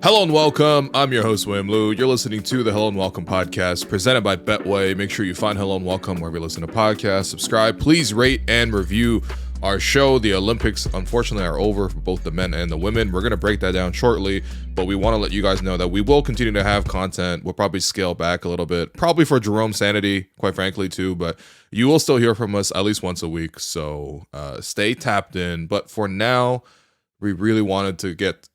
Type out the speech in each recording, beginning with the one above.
Hello and welcome. I'm your host, William Liu. You're listening to the Hello and Welcome podcast presented by Betway. Make sure you find Hello and Welcome wherever you listen to podcasts. Subscribe. Please rate and review our show. The Olympics, unfortunately, are over for both the men and the women. We're going to break that down shortly, but we want to let you guys know that we will continue to have content. We'll probably scale back a little bit, probably for Jerome's sanity, quite frankly, too, but you will still hear from us at least once a week. So stay tapped in. But for now, we really wanted to get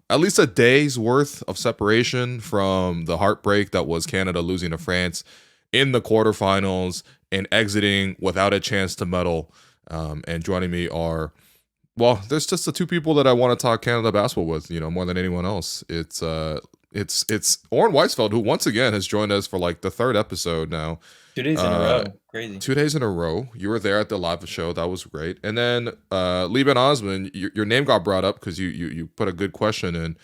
at least a day's worth of separation from the heartbreak that was Canada losing to France in the quarterfinals and exiting without a chance to medal. And joining me are, there's just the two people that I want to talk Canada basketball with, more than anyone else. It's Oren Weisfeld, who once again has joined us for like the third episode now. 2 days in a row. Crazy. 2 days in a row. You were there at the live show. That was great. And then Libaan Osman, your name got brought up because you put a good question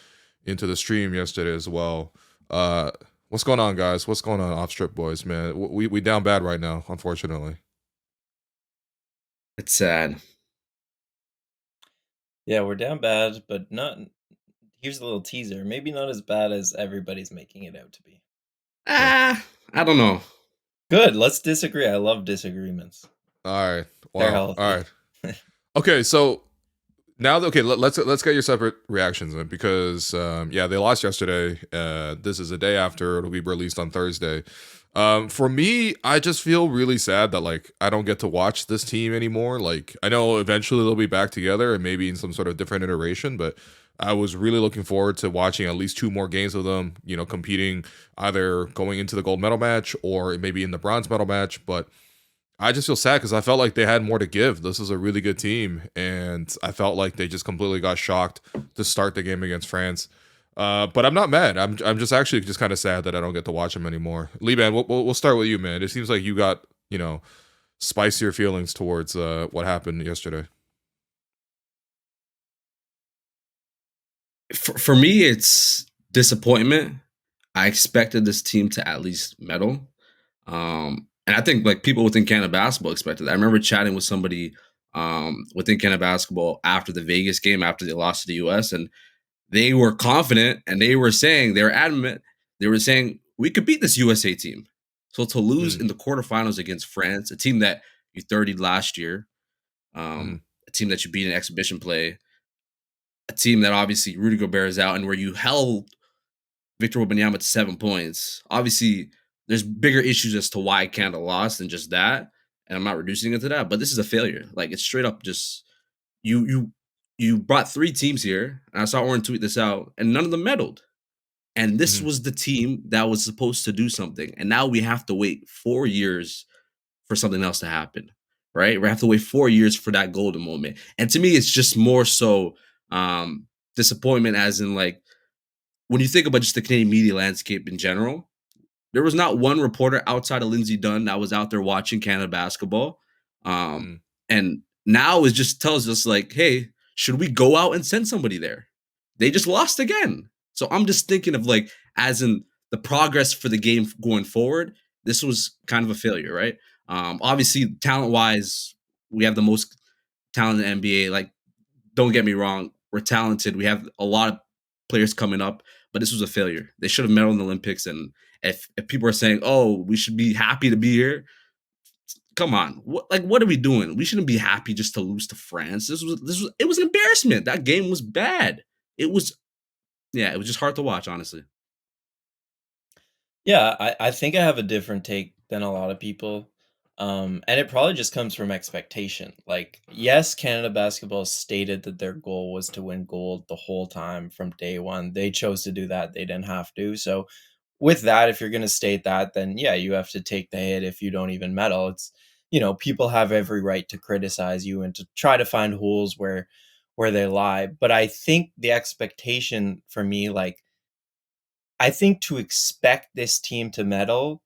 into the stream yesterday as well. What's going on, guys? What's going on, Off Strip Boys, man? We down bad right now, unfortunately. It's sad. Yeah, we're down bad, but not. Here's a little teaser. Maybe not as bad as everybody's making it out to be. I don't know. Good. Let's disagree. I love disagreements. All right. They're Wow. healthy. All right. Okay, so now, let's get your separate reactions in because they lost yesterday. This is a day after it'll be released on Thursday. For me, I just feel really sad that like I don't get to watch this team anymore. Like I know eventually they'll be back together and maybe in some sort of different iteration, but I was really looking forward to watching at least two more games of them, competing either going into the gold medal match or maybe in the bronze medal match. But I just feel sad because I felt like they had more to give. This is a really good team, and I felt like they just completely got shocked to start the game against France. But I'm not mad. I'm just actually just kind of sad that I don't get to watch them anymore. Libaan, we'll start with you, man. It seems like you got spicier feelings towards what happened yesterday. For me, it's disappointment. I expected this team to at least medal. And I think like people within Canada basketball expected that. I remember chatting with somebody within Canada basketball after the Vegas game, after they lost to the US, and they were confident and they were adamant. They were saying, we could beat this USA team. So to lose in the quarterfinals against France, a team that you 30'd last year, a team that you beat in exhibition play, a team that obviously Rudy Gobert is out and where you held Victor Wembanyama to 7 points. Obviously, there's bigger issues as to why Canada lost than just that. And I'm not reducing it to that, but this is a failure. Like it's straight up just you brought three teams here, and I saw Oren tweet this out, and none of them medaled. And this was the team that was supposed to do something. And now we have to wait 4 years for something else to happen. Right? We have to wait 4 years for that golden moment. And to me, it's just more so disappointment, as in like when you think about just the Canadian media landscape in general, there was not one reporter outside of Lindsey Dunn that was out there watching Canada basketball. And now it just tells us like, hey, should we go out and send somebody there? They just lost again. So I'm just thinking of like, as in the progress for the game going forward, this was kind of a failure, right? Obviously, talent-wise, we have the most talent in the NBA. Like, don't get me wrong, we're talented. We have a lot of players coming up, but this was a failure. They should have medaled in the Olympics. And if people are saying, oh, we should be happy to be here, come on. What are we doing? We shouldn't be happy just to lose to France. It was an embarrassment. That game was bad. It was just hard to watch, honestly. Yeah, I think I have a different take than a lot of people. And it probably just comes from expectation. Like, yes, Canada basketball stated that their goal was to win gold the whole time from day one. They chose to do that. They didn't have to. So with that, if you're going to state that, then yeah, you have to take the hit if you don't even medal. It's, people have every right to criticize you and to try to find holes where they lie. But I think the expectation for me, like, I think to expect this team to medal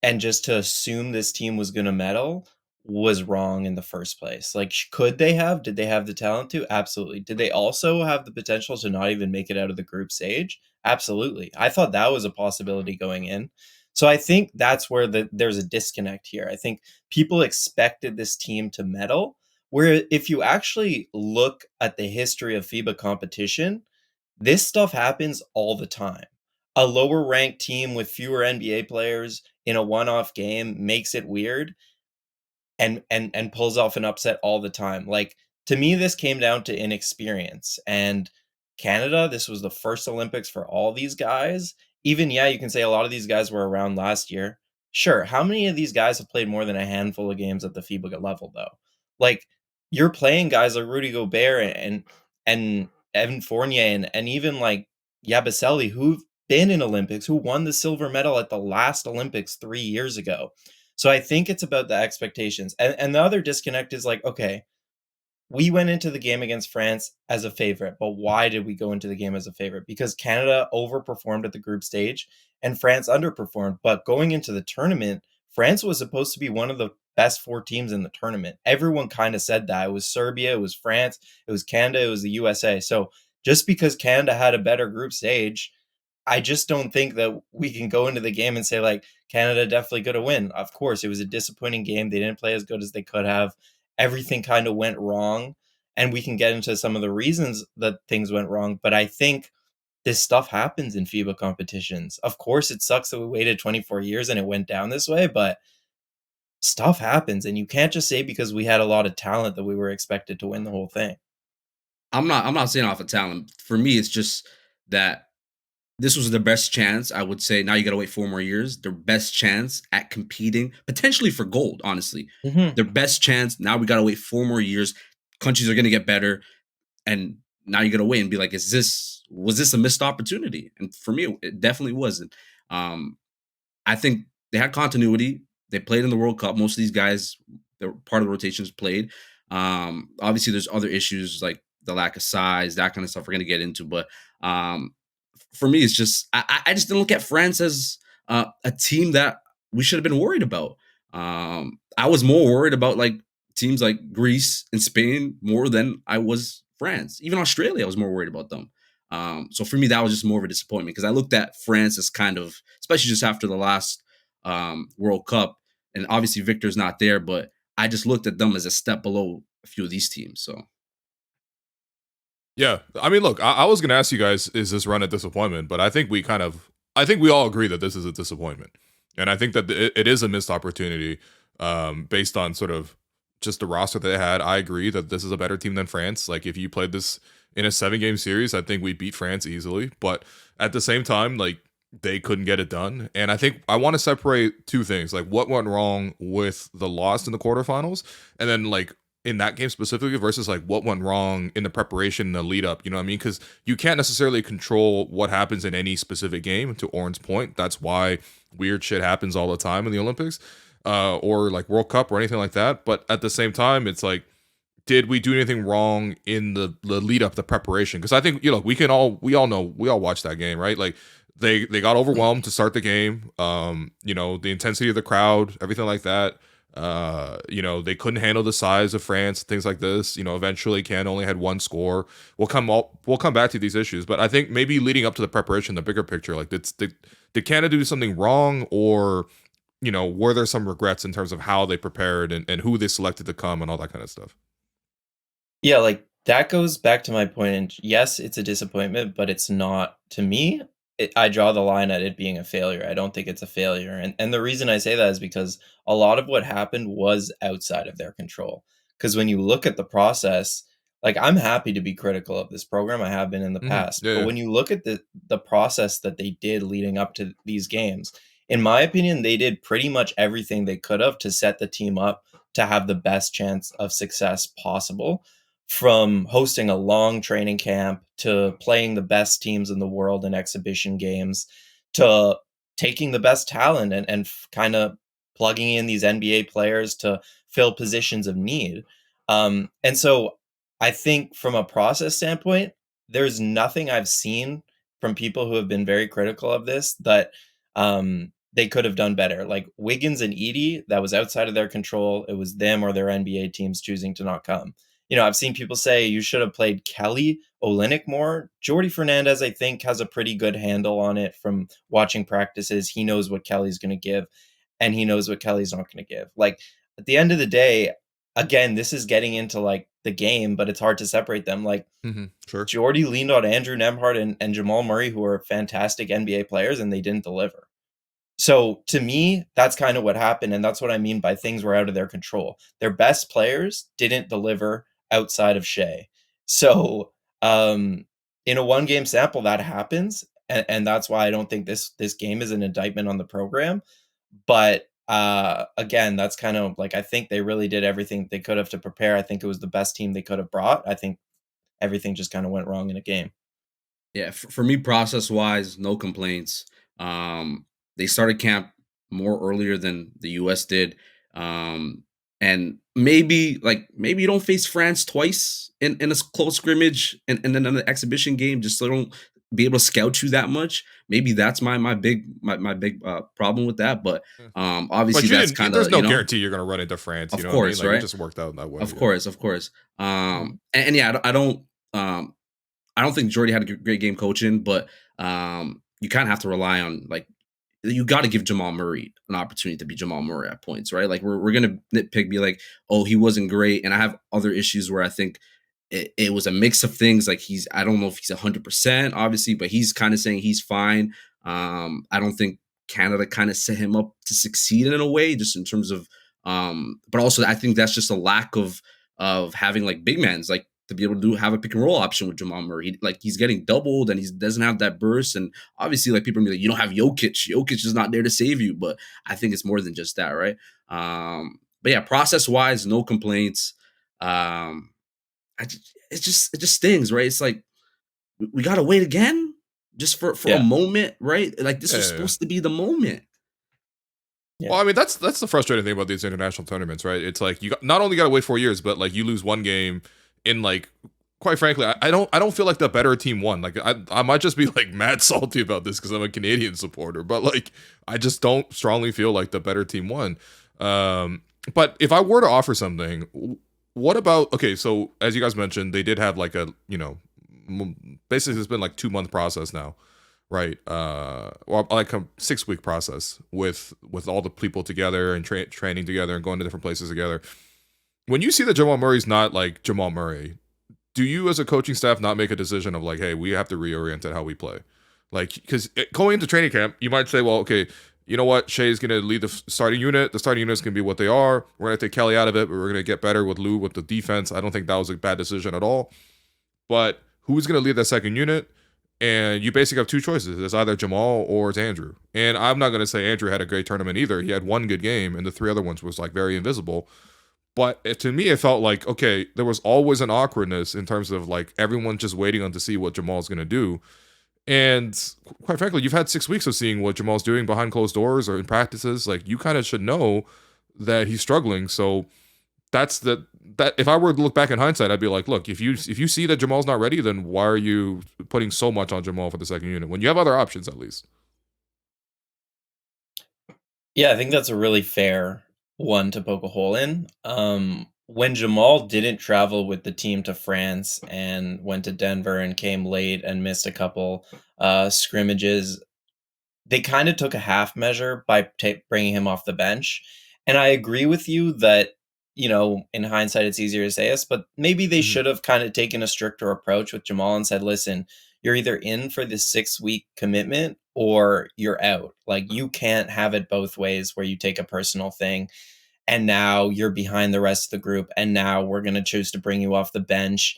and just to assume this team was going to medal was wrong in the first place. Like, did they have the talent to? Absolutely. Did they also have the potential to not even make it out of the group stage? Absolutely. I thought that was a possibility going in. So I think that's where there's a disconnect here. I think people expected this team to medal, where if you actually look at the history of FIBA competition, This stuff happens all the time. A lower ranked team with fewer NBA players in a one-off game makes it weird and pulls off an upset all the time. Like, to me, this came down to inexperience. And Canada, this was the first Olympics for all these guys. Even, yeah, you can say a lot of these guys were around last year. Sure, how many of these guys have played more than a handful of games at the FIBA level, though? Like, you're playing guys like Rudy Gobert and Evan Fournier and even like Yabusele, who've been in Olympics, who won the silver medal at the last Olympics 3 years ago. So I think it's about the expectations. And the other disconnect is like, okay, we went into the game against France as a favorite, but why did we go into the game as a favorite? Because Canada overperformed at the group stage and France underperformed. But going into the tournament, France was supposed to be one of the best four teams in the tournament. Everyone kind of said that. It was Serbia, it was France, it was Canada, it was the USA. So just because Canada had a better group stage, I just don't think that we can go into the game and say, like, Canada definitely could have win. Of course, it was a disappointing game. They didn't play as good as they could have. Everything kind of went wrong. And we can get into some of the reasons that things went wrong. But I think this stuff happens in FIBA competitions. Of course, it sucks that we waited 24 years and it went down this way, but stuff happens. And you can't just say because we had a lot of talent that we were expected to win the whole thing. I'm not saying off of talent. For me, it's just that this was their best chance. I would say now you got to wait 4 more years. Their best chance at competing potentially for gold. Honestly, Hmm. their best chance. Now we got to wait 4 more years. Countries are going to get better, and now you got to wait and be like, was this a missed opportunity? And for me, it definitely wasn't. Um, I think they had continuity. They played in the World Cup. Most of these guys, they're part of the rotations played. Obviously, there's other issues like the lack of size, that kind of stuff we're going to get into. But um, for me, it's just I just didn't look at France as a team that we should have been worried about. I was more worried about like teams like Greece and Spain more than I was France. Even Australia, I was more worried about them. So for me, that was just more of a disappointment because I looked at France as kind of, especially just after the last World Cup, and obviously Victor's not there, but I just looked at them as a step below a few of these teams. So Yeah, I mean, look, I was gonna ask you guys, is this run a disappointment? But I think we all agree that this is a disappointment, and I think that it is a missed opportunity, based on sort of just the roster that they had. I agree that this is a better team than France. Like, if you played this in a 7 game series, I think we beat France easily. But at the same time, like, they couldn't get it done, and I think I want to separate two things, like what went wrong with the loss in the quarterfinals, and then like in that game specifically versus like what went wrong in the preparation and the lead up. You know what I mean? Because you can't necessarily control what happens in any specific game. To Oren's point, that's why weird shit happens all the time in the Olympics, or like World Cup or anything like that. But at the same time, it's like, did we do anything wrong in the lead up, the preparation? Because I think, you know, we all know, we all watched that game, right? Like, they got overwhelmed to start the game. You know, the intensity of the crowd, everything like that. You know, they couldn't handle the size of France, things like this. You know, eventually Canada only had one score. We'll come back to these issues, but I think maybe leading up to the preparation, the bigger picture, like did Canada do something wrong, or, you know, were there some regrets in terms of how they prepared and who they selected to come and all that kind of stuff? Yeah, like that goes back to my point. And yes, it's a disappointment, but it's not to me. I draw the line at it being a failure. I don't think it's a failure. And the reason I say that is because a lot of what happened was outside of their control. Because when you look at the process, like I'm happy to be critical of this program. I have been in the past. Yeah, But yeah. when you look at the process that they did leading up to these games, in my opinion, they did pretty much everything they could have to set the team up to have the best chance of success possible, from hosting a long training camp to playing the best teams in the world in exhibition games to taking the best talent and kind of plugging in these NBA players to fill positions of need. And so I think from a process standpoint, there's nothing I've seen from people who have been very critical of this that they could have done better. Like Wiggins and Edie, that was outside of their control. It was them or their NBA teams choosing to not come. You know, I've seen people say you should have played Kelly Olynyk more. Jordi Fernandez, I think, has a pretty good handle on it from watching practices. He knows what Kelly's going to give, and he knows what Kelly's not going to give. Like, at the end of the day, again, this is getting into like the game, but it's hard to separate them. Like Sure. Jordi leaned on Andrew Nemhard and Jamal Murray, who are fantastic NBA players, and they didn't deliver. So to me, that's kind of what happened, and that's what I mean by things were out of their control. Their best players didn't deliver outside of Shai. So in a one game sample, that happens, and that's why I don't think this game is an indictment on the program. But again, that's kind of like I think they really did everything they could have to prepare. I think it was the best team they could have brought. I think everything just kind of went wrong in a game. Yeah, for me, process wise, no complaints. Um, they started camp more earlier than the U.S. did, and maybe you don't face France twice in a close scrimmage and then an exhibition game, just so they don't be able to scout you that much. Maybe that's my big problem with that. But Yeah. obviously But you that's didn't. kind There's of no guarantee you're gonna run into France. You of know what I mean? course, Like it right? just worked out that way. Of Yeah. course, of course. Mhm. And yeah, um, I don't think Jordy had a great game coaching, but you kind of have to rely on you got to give Jamal Murray an opportunity to be Jamal Murray at points, right? Like we're gonna nitpick, be like, oh, he wasn't great, and I have other issues where I think it was a mix of things. Like I don't know if he's 100%, obviously, but he's kind of saying he's fine. I don't think Canada kind of set him up to succeed in a way, just in terms of, but also I think that's just a lack of having like big mans like to be able to have a pick and roll option with Jamal Murray. Like he's getting doubled and he doesn't have that burst. And obviously, like people are like, you don't have Jokic. Jokic is not there to save you. But I think it's more than just that, right? But yeah, process wise, no complaints. Um, it just stings, right? It's like we gotta wait again just for a Yeah, moment, right? Like this was Yeah. supposed to be the moment. yeah, Well, I mean, that's the frustrating thing about these international tournaments, right? It's like not only got to wait 4 years, but like you lose one game in like, quite frankly, I don't feel like the better team won. Like I might just be like mad salty about this because I'm a Canadian supporter, but like I just don't strongly feel like the better team won. But if I were to offer something, what about okay? So as you guys mentioned, they did have like a basically it's been like 2 month process now, right? Well, like a 6 week process with all the people together and training together and going to different places together. When you see that Jamal Murray's not like Jamal Murray, do you as a coaching staff not make a decision of like, hey, we have to reorient at how we play? Like, because going into training camp, you might say, well, okay, you know what, Shai's going to lead the starting unit. The starting unit is going to be what they are. We're going to take Kelly out of it, but we're going to get better with Lou with the defense. I don't think that was a bad decision at all. But who's going to lead that second unit? And you basically have two choices. It's either Jamal or it's Andrew. And I'm not going to say Andrew had a great tournament either. He had one good game, and the three other ones was like very invisible. But to me, it felt like, okay, there was always an awkwardness in terms of like everyone just waiting on to see what Jamal's going to do. And quite frankly, you've had 6 weeks of seeing what Jamal's doing behind closed doors or in practices. Like you kind of should know that he's struggling. So that if I were to look back in hindsight, I'd be like, look, if you see that Jamal's not ready, then why are you putting so much on Jamal for the second unit when you have other options at least? yeah. I think that's a really fair one to poke a hole in. When Jamal didn't travel with the team to France and went to Denver and came late and missed a couple scrimmages, they kind of took a half measure by bringing him off the bench. And I agree with you that, in hindsight, it's easier to say this, but maybe they Mm-hmm. should have kind of taken a stricter approach with Jamal and said, listen, you're either in for this 6 week commitment or you're out. Like, you can't have it both ways where you take a personal thing and now you're behind the rest of the group. And now we're going to choose to bring you off the bench.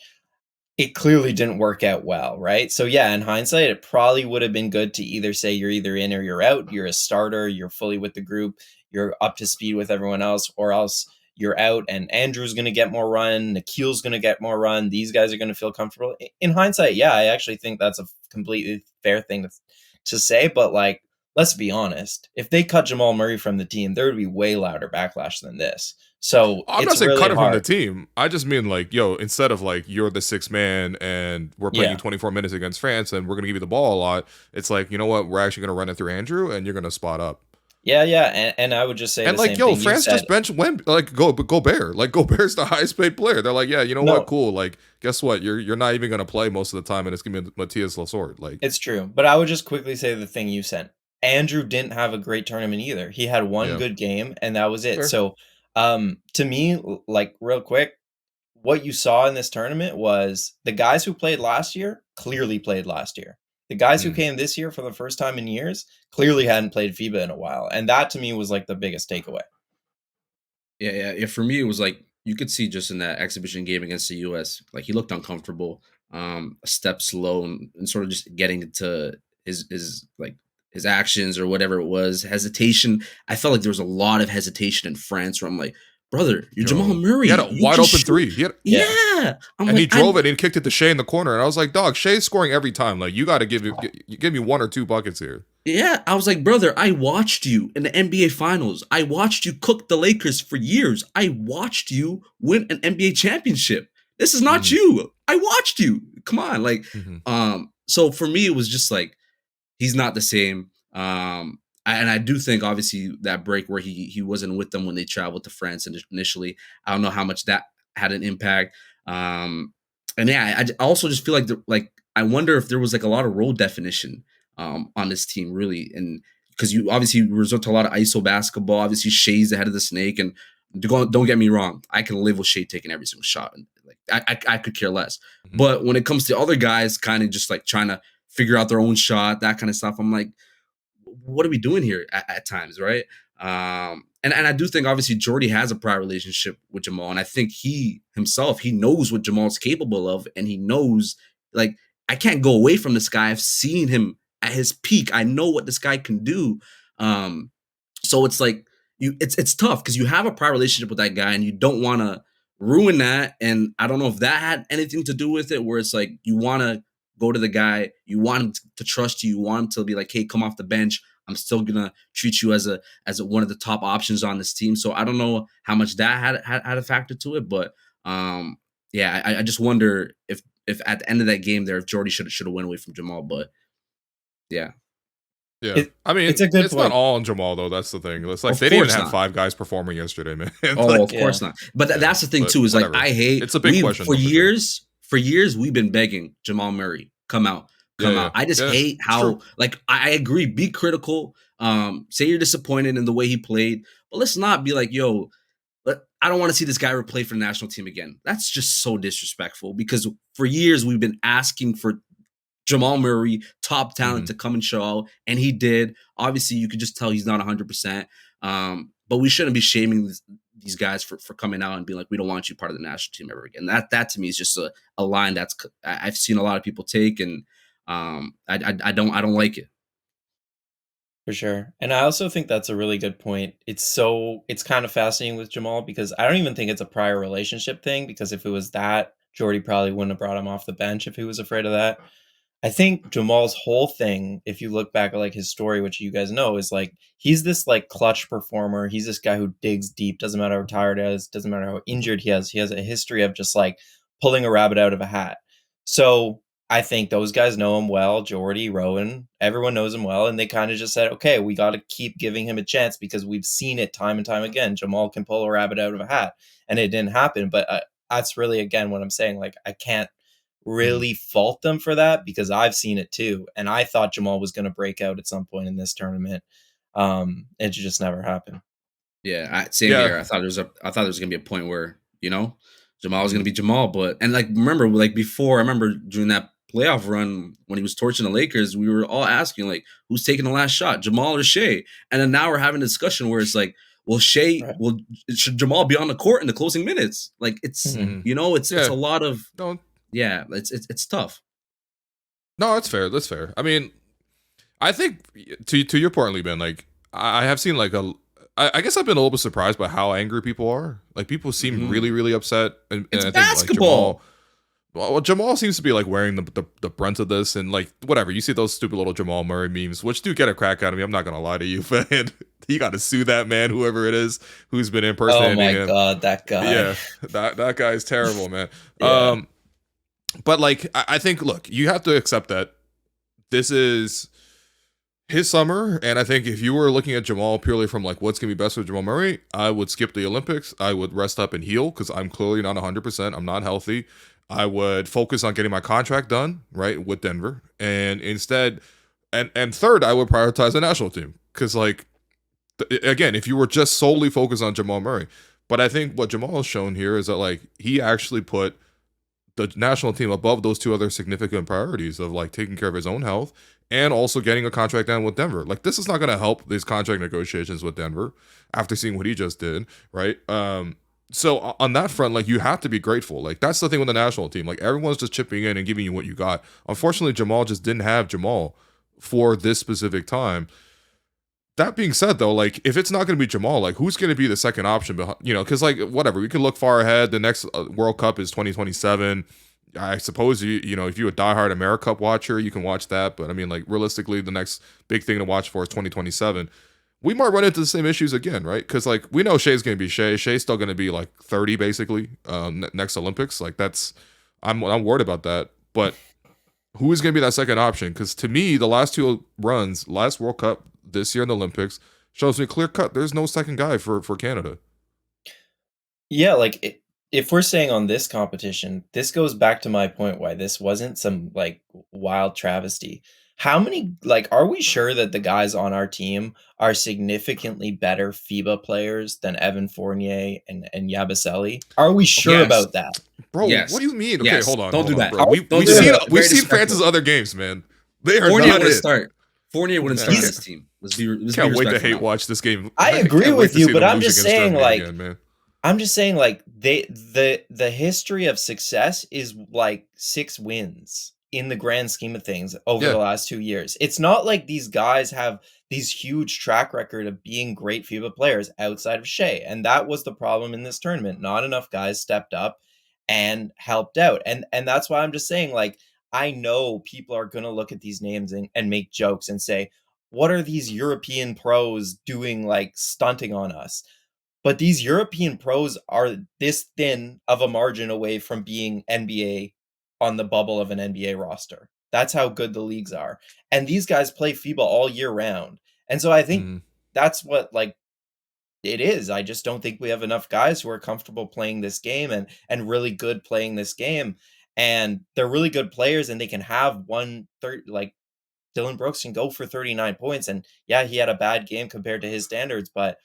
It clearly didn't work out well, right? So yeah, in hindsight, it probably would have been good to either say you're either in or you're out. You're a starter, you're fully with the group, you're up to speed with everyone else, or else you're out and Andrew's going to get more run, Nikhil's going to get more run. These guys are going to feel comfortable. In hindsight, yeah, I actually think that's a completely fair thing to say, but like, let's be honest. If they cut Jamal Murray from the team, there would be way louder backlash than this. So I'm not it's saying really cut him from the hard. team. I just mean like, yo, instead of like you're the sixth man and we're playing you Yeah. 24 minutes against France and we're gonna give you the ball a lot, it's like, you know what, we're actually gonna run it through Andrew and you're gonna spot up. Yeah, yeah, and I would just say And the like, same yo, thing you France said. just benched when like Gobert. Like Gobert's the highest paid player. They're like, yeah, you know what, No, cool. Like, guess what? You're not even gonna play most of the time, and it's gonna be Matthias Lasort. Like, it's true, but I would just quickly say the thing you said. Andrew didn't have a great tournament either. He had one yeah, good game, and that was it. fair. So, to me, like real quick, what you saw in this tournament was the guys who played last year clearly played last year. The guys who came this year for the first time in years clearly hadn't played FIBA in a while. And that to me was like the biggest takeaway. Yeah. For me, it was like you could see just in that exhibition game against the US, like he looked uncomfortable, a step slow, and sort of just getting into his actions or whatever it was. Hesitation. I felt like there was a lot of hesitation in France where I'm like, brother, you're Jamal Yo, Murray. he had a You wide just open shoot. three. Yeah. And he drove it and kicked it to Shai in the corner. And I was like, dog, Shai's scoring every time. Like, you got to give me 1 or 2 buckets here. Yeah, I was like, brother, I watched you in the NBA Finals. I watched you cook the Lakers for years. I watched you win an NBA championship. This is not you. I watched you. Come on, like, so for me, it was just like he's not the same. And I do think obviously that break where he wasn't with them when they traveled to France initially. I don't know how much that had an impact. And yeah, I also just feel like I wonder if there was like a lot of role definition on this team, really, and because you obviously resort to a lot of ISO basketball. Obviously, Shai's the head of the snake, and don't get me wrong, I can live with Shai taking every single shot, and like I could care less. But when it comes to other guys, kind of just like trying to figure out their own shot, that kind of stuff, I'm like, what are we doing here at times, right? And I do think obviously Jordi has a prior relationship with Jamal, and I think he himself, he knows what Jamal's capable of, and he knows like I can't go away from this guy. I've seen him at his peak. I know what this guy can do. So it's like it's tough because you have a prior relationship with that guy, and you don't want to ruin that. And I don't know if that had anything to do with it, where it's like you want to go to the guy, you want him to trust you want him to be like, hey, come off the bench. I'm still gonna treat you as a one of the top options on this team. So I don't know how much that had a factor to it, but yeah, I just wonder if at the end of that game there, if Jordi should have went away from Jamal, but yeah. Yeah, I mean, it's a good point. Not all on Jamal though. That's the thing. It's like Of they didn't course have not. 5 guys performing yesterday, man. Oh, Like, of course not. But that's the thing too. Is whatever. like I hate. It's a big question For though, years. For years, we've been begging Jamal Murray come out. I just hate how like I agree. Be critical. Say you're disappointed in the way he played, but let's not be like, yo, I don't want to see this guy play for the national team again. That's just so disrespectful because for years we've been asking for Jamal Murray, top talent, to come and show out, and he did. Obviously, you could just tell he's not 100%. But we shouldn't be shaming these guys for coming out and being like, we don't want you part of the national team ever again. That to me is just a line that's I've seen a lot of people take, and I don't like it. For sure. And I also think that's a really good point. It's kind of fascinating with Jamal because I don't even think it's a prior relationship thing, because if it was that, Jordi probably wouldn't have brought him off the bench if he was afraid of that. I think Jamal's whole thing, if you look back at like his story, which you guys know, is like he's this like clutch performer. He's this guy who digs deep, doesn't matter how tired he is, doesn't matter how injured he is. He has a history of just like pulling a rabbit out of a hat. So I think those guys know him well. Jordi, Rowan, everyone knows him well. And they kind of just said, okay, we got to keep giving him a chance because we've seen it time and time again. Jamal can pull a rabbit out of a hat, and it didn't happen. But that's really, again, what I'm saying. Like, I can't really fault them for that because I've seen it too. And I thought Jamal was going to break out at some point in this tournament. It just never happened. Yeah, same here. I thought there was going to be a point where, Jamal was going to be Jamal, and like, remember, like before, I remember during that playoff run when he was torching the Lakers, we were all asking like, who's taking the last shot, Jamal or Shai? And then now we're having a discussion where it's like, well, Shai, should Jamal be on the court in the closing minutes? Like it's, it's a lot of, it's tough. No, that's fair. That's fair. I mean, I think to your point, Libaan, like I have seen like I guess I've been a little bit surprised by how angry people are. Like people seem really, really upset. And it's I think basketball. Like Jamal seems to be like wearing the brunt of this, and like whatever. You see those stupid little Jamal Murray memes, which do get a crack out of me. I'm not gonna lie to you, man. You got to sue that man, whoever it is, who's been impersonating him. Oh my god, that guy. Yeah, that guy's terrible, man. Yeah. But like I think, look, you have to accept that this is his summer, and I think if you were looking at Jamal purely from like what's gonna be best for Jamal Murray, I would skip the Olympics. I would rest up and heal because I'm clearly not 100%. I'm not healthy. I would focus on getting my contract done, right, with Denver, and instead, and third, I would prioritize the national team because, like, again, if you were just solely focused on Jamal Murray, But I think what Jamal has shown here is that like he actually put the national team above those two other significant priorities of like taking care of his own health and also getting a contract down with Denver. Like this is not going to help these contract negotiations with Denver after seeing what he just did, right? So on that front, like you have to be grateful. Like that's the thing with the national team. Like everyone's just chipping in and giving you what you got. Unfortunately, Jamal just didn't have Jamal for this specific time. That being said, though, like if it's not going to be Jamal, like who's going to be the second option? Behind, because like whatever, we could look far ahead. The next World Cup is 2027. I suppose if you're a diehard America Cup watcher, you can watch that. But I mean, like realistically, the next big thing to watch for is 2027. We might run into the same issues again, right? Because like we know Shai's going to be Shai. Shai's still going to be like 30 basically next Olympics. Like I'm worried about that. But who is going to be that second option? Because to me, the last two runs, last World Cup, this year in the Olympics, shows me clear cut. There's no second guy for Canada. Yeah, like if we're saying on this competition, this goes back to my point why this wasn't some like wild travesty. How many are we sure that the guys on our team are significantly better FIBA players than Evan Fournier and Yabusele? Are we sure Yes. about that? Bro, Yes. what do you mean? Okay, Yes. hold on. Don't do that. Bro. We've Don't do seen that. we've Very seen France's disrespectful. other games, man. They are Fournier not wouldn't it. start. Fournier wouldn't start He's- this team. Let's be Can't wait to respectful hate now. watch this game. I agree can't wait with to you, see but them I'm lose just against saying, Germany like, again, man. I'm just saying, like, the history of success is like 6 wins in the grand scheme of things over Yeah. the last 2 years. It's not like these guys have these huge track record of being great FIBA players outside of Shai, and that was the problem in this tournament. Not enough guys stepped up and helped out, and that's why I'm just saying, like, I know people are gonna look at these names and make jokes and say, "What are these European pros doing, like stunting on us?" But these European pros are this thin of a margin away from being NBA on the bubble of an NBA roster. That's how good the leagues are. And these guys play FIBA all year round. And so I think Mhm. that's what it is. I just don't think we have enough guys who are comfortable playing this game and really good playing this game. And they're really good players and they can have one third Dylan Brooks can go for 39 points. And yeah, he had a bad game compared to his standards, but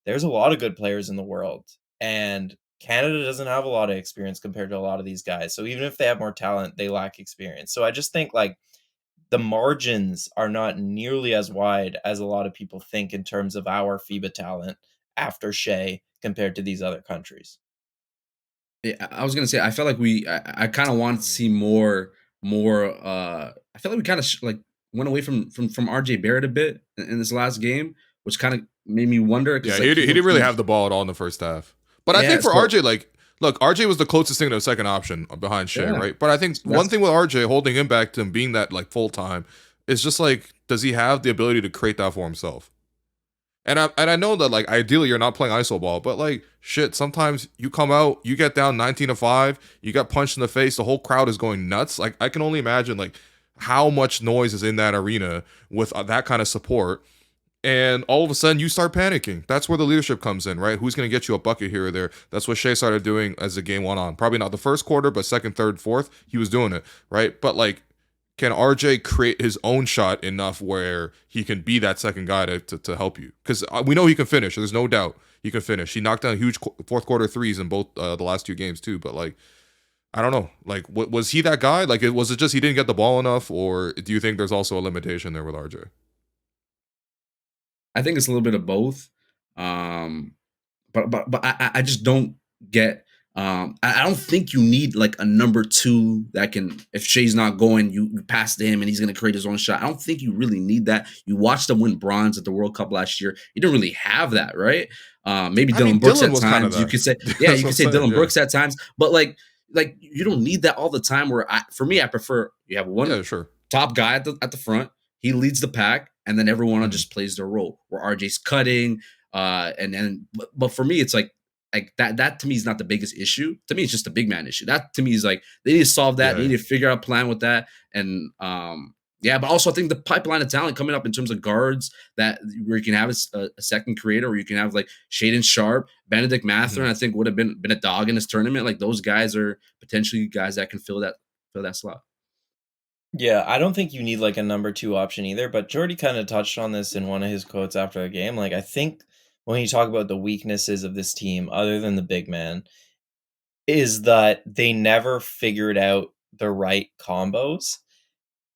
there's a lot of good players in the world. And Canada doesn't have a lot of experience compared to a lot of these guys. So even if they have more talent, they lack experience. So I just think the margins are not nearly as wide as a lot of people think in terms of our FIBA talent after Shai compared to these other countries. Yeah, I was gonna say I felt like I kind of wanted to see more. I feel like we kind of went away from RJ Barrett a bit in this last game, which kind of made me wonder. Yeah, he didn't really have the ball at all in the first half. But I think for RJ, like, look, RJ was the closest thing to a second option behind Shai, right? But I think one thing with RJ holding him back to him being that like full time is just like, does he have the ability to create that for himself? And I know that like ideally you're not playing iso ball, but like shit, sometimes you come out, you get down 19-5, you got punched in the face, the whole crowd is going nuts. Like I can only imagine like how much noise is in that arena with that kind of support. And all of a sudden you start panicking. That's where the leadership comes in, right? Who's going to get you a bucket here or there? That's what Shai started doing as the game went on. Probably not the first quarter, but second, third, fourth, he was doing it, right? But like, can RJ create his own shot enough where he can be that second guy to help you? Because we know he can finish. There's no doubt he can finish. He knocked down huge fourth quarter threes in both the last 2 games too. But like, I don't know. Like, was he that guy? Like, was it just he didn't get the ball enough, or do you think there's also a limitation there with RJ? I think it's a little bit of both. But I just don't get. I don't think you need like a number 2 that can, if Shai's not going, you pass to him and he's going to create his own shot. I don't think you really need that. You watched him win bronze at the World Cup last year. You didn't really have that, right? Maybe Dylan Brooks at times. You could say, yeah, you could say Dylan Brooks at times, but like you don't need that all the time. Where for me, I prefer you have one top guy at the front. He leads the pack, and then everyone just plays their role. Where RJ's cutting, but for me, it's like that to me is not the biggest issue. To me, it's just a big man issue. That to me is like they need to solve that. They need to figure out a plan with that. And but also I think the pipeline of talent coming up in terms of guards that where you can have a second creator, or you can have like Shaedon Sharpe, Benedict Mathurin. I think would have been a dog in this tournament. Like those guys are potentially guys that can fill that slot. Yeah, I don't think you need like a number 2 option either, but Jordi kind of touched on this in one of his quotes after the game. Like I think when you talk about the weaknesses of this team, other than the big man, is that they never figured out the right combos.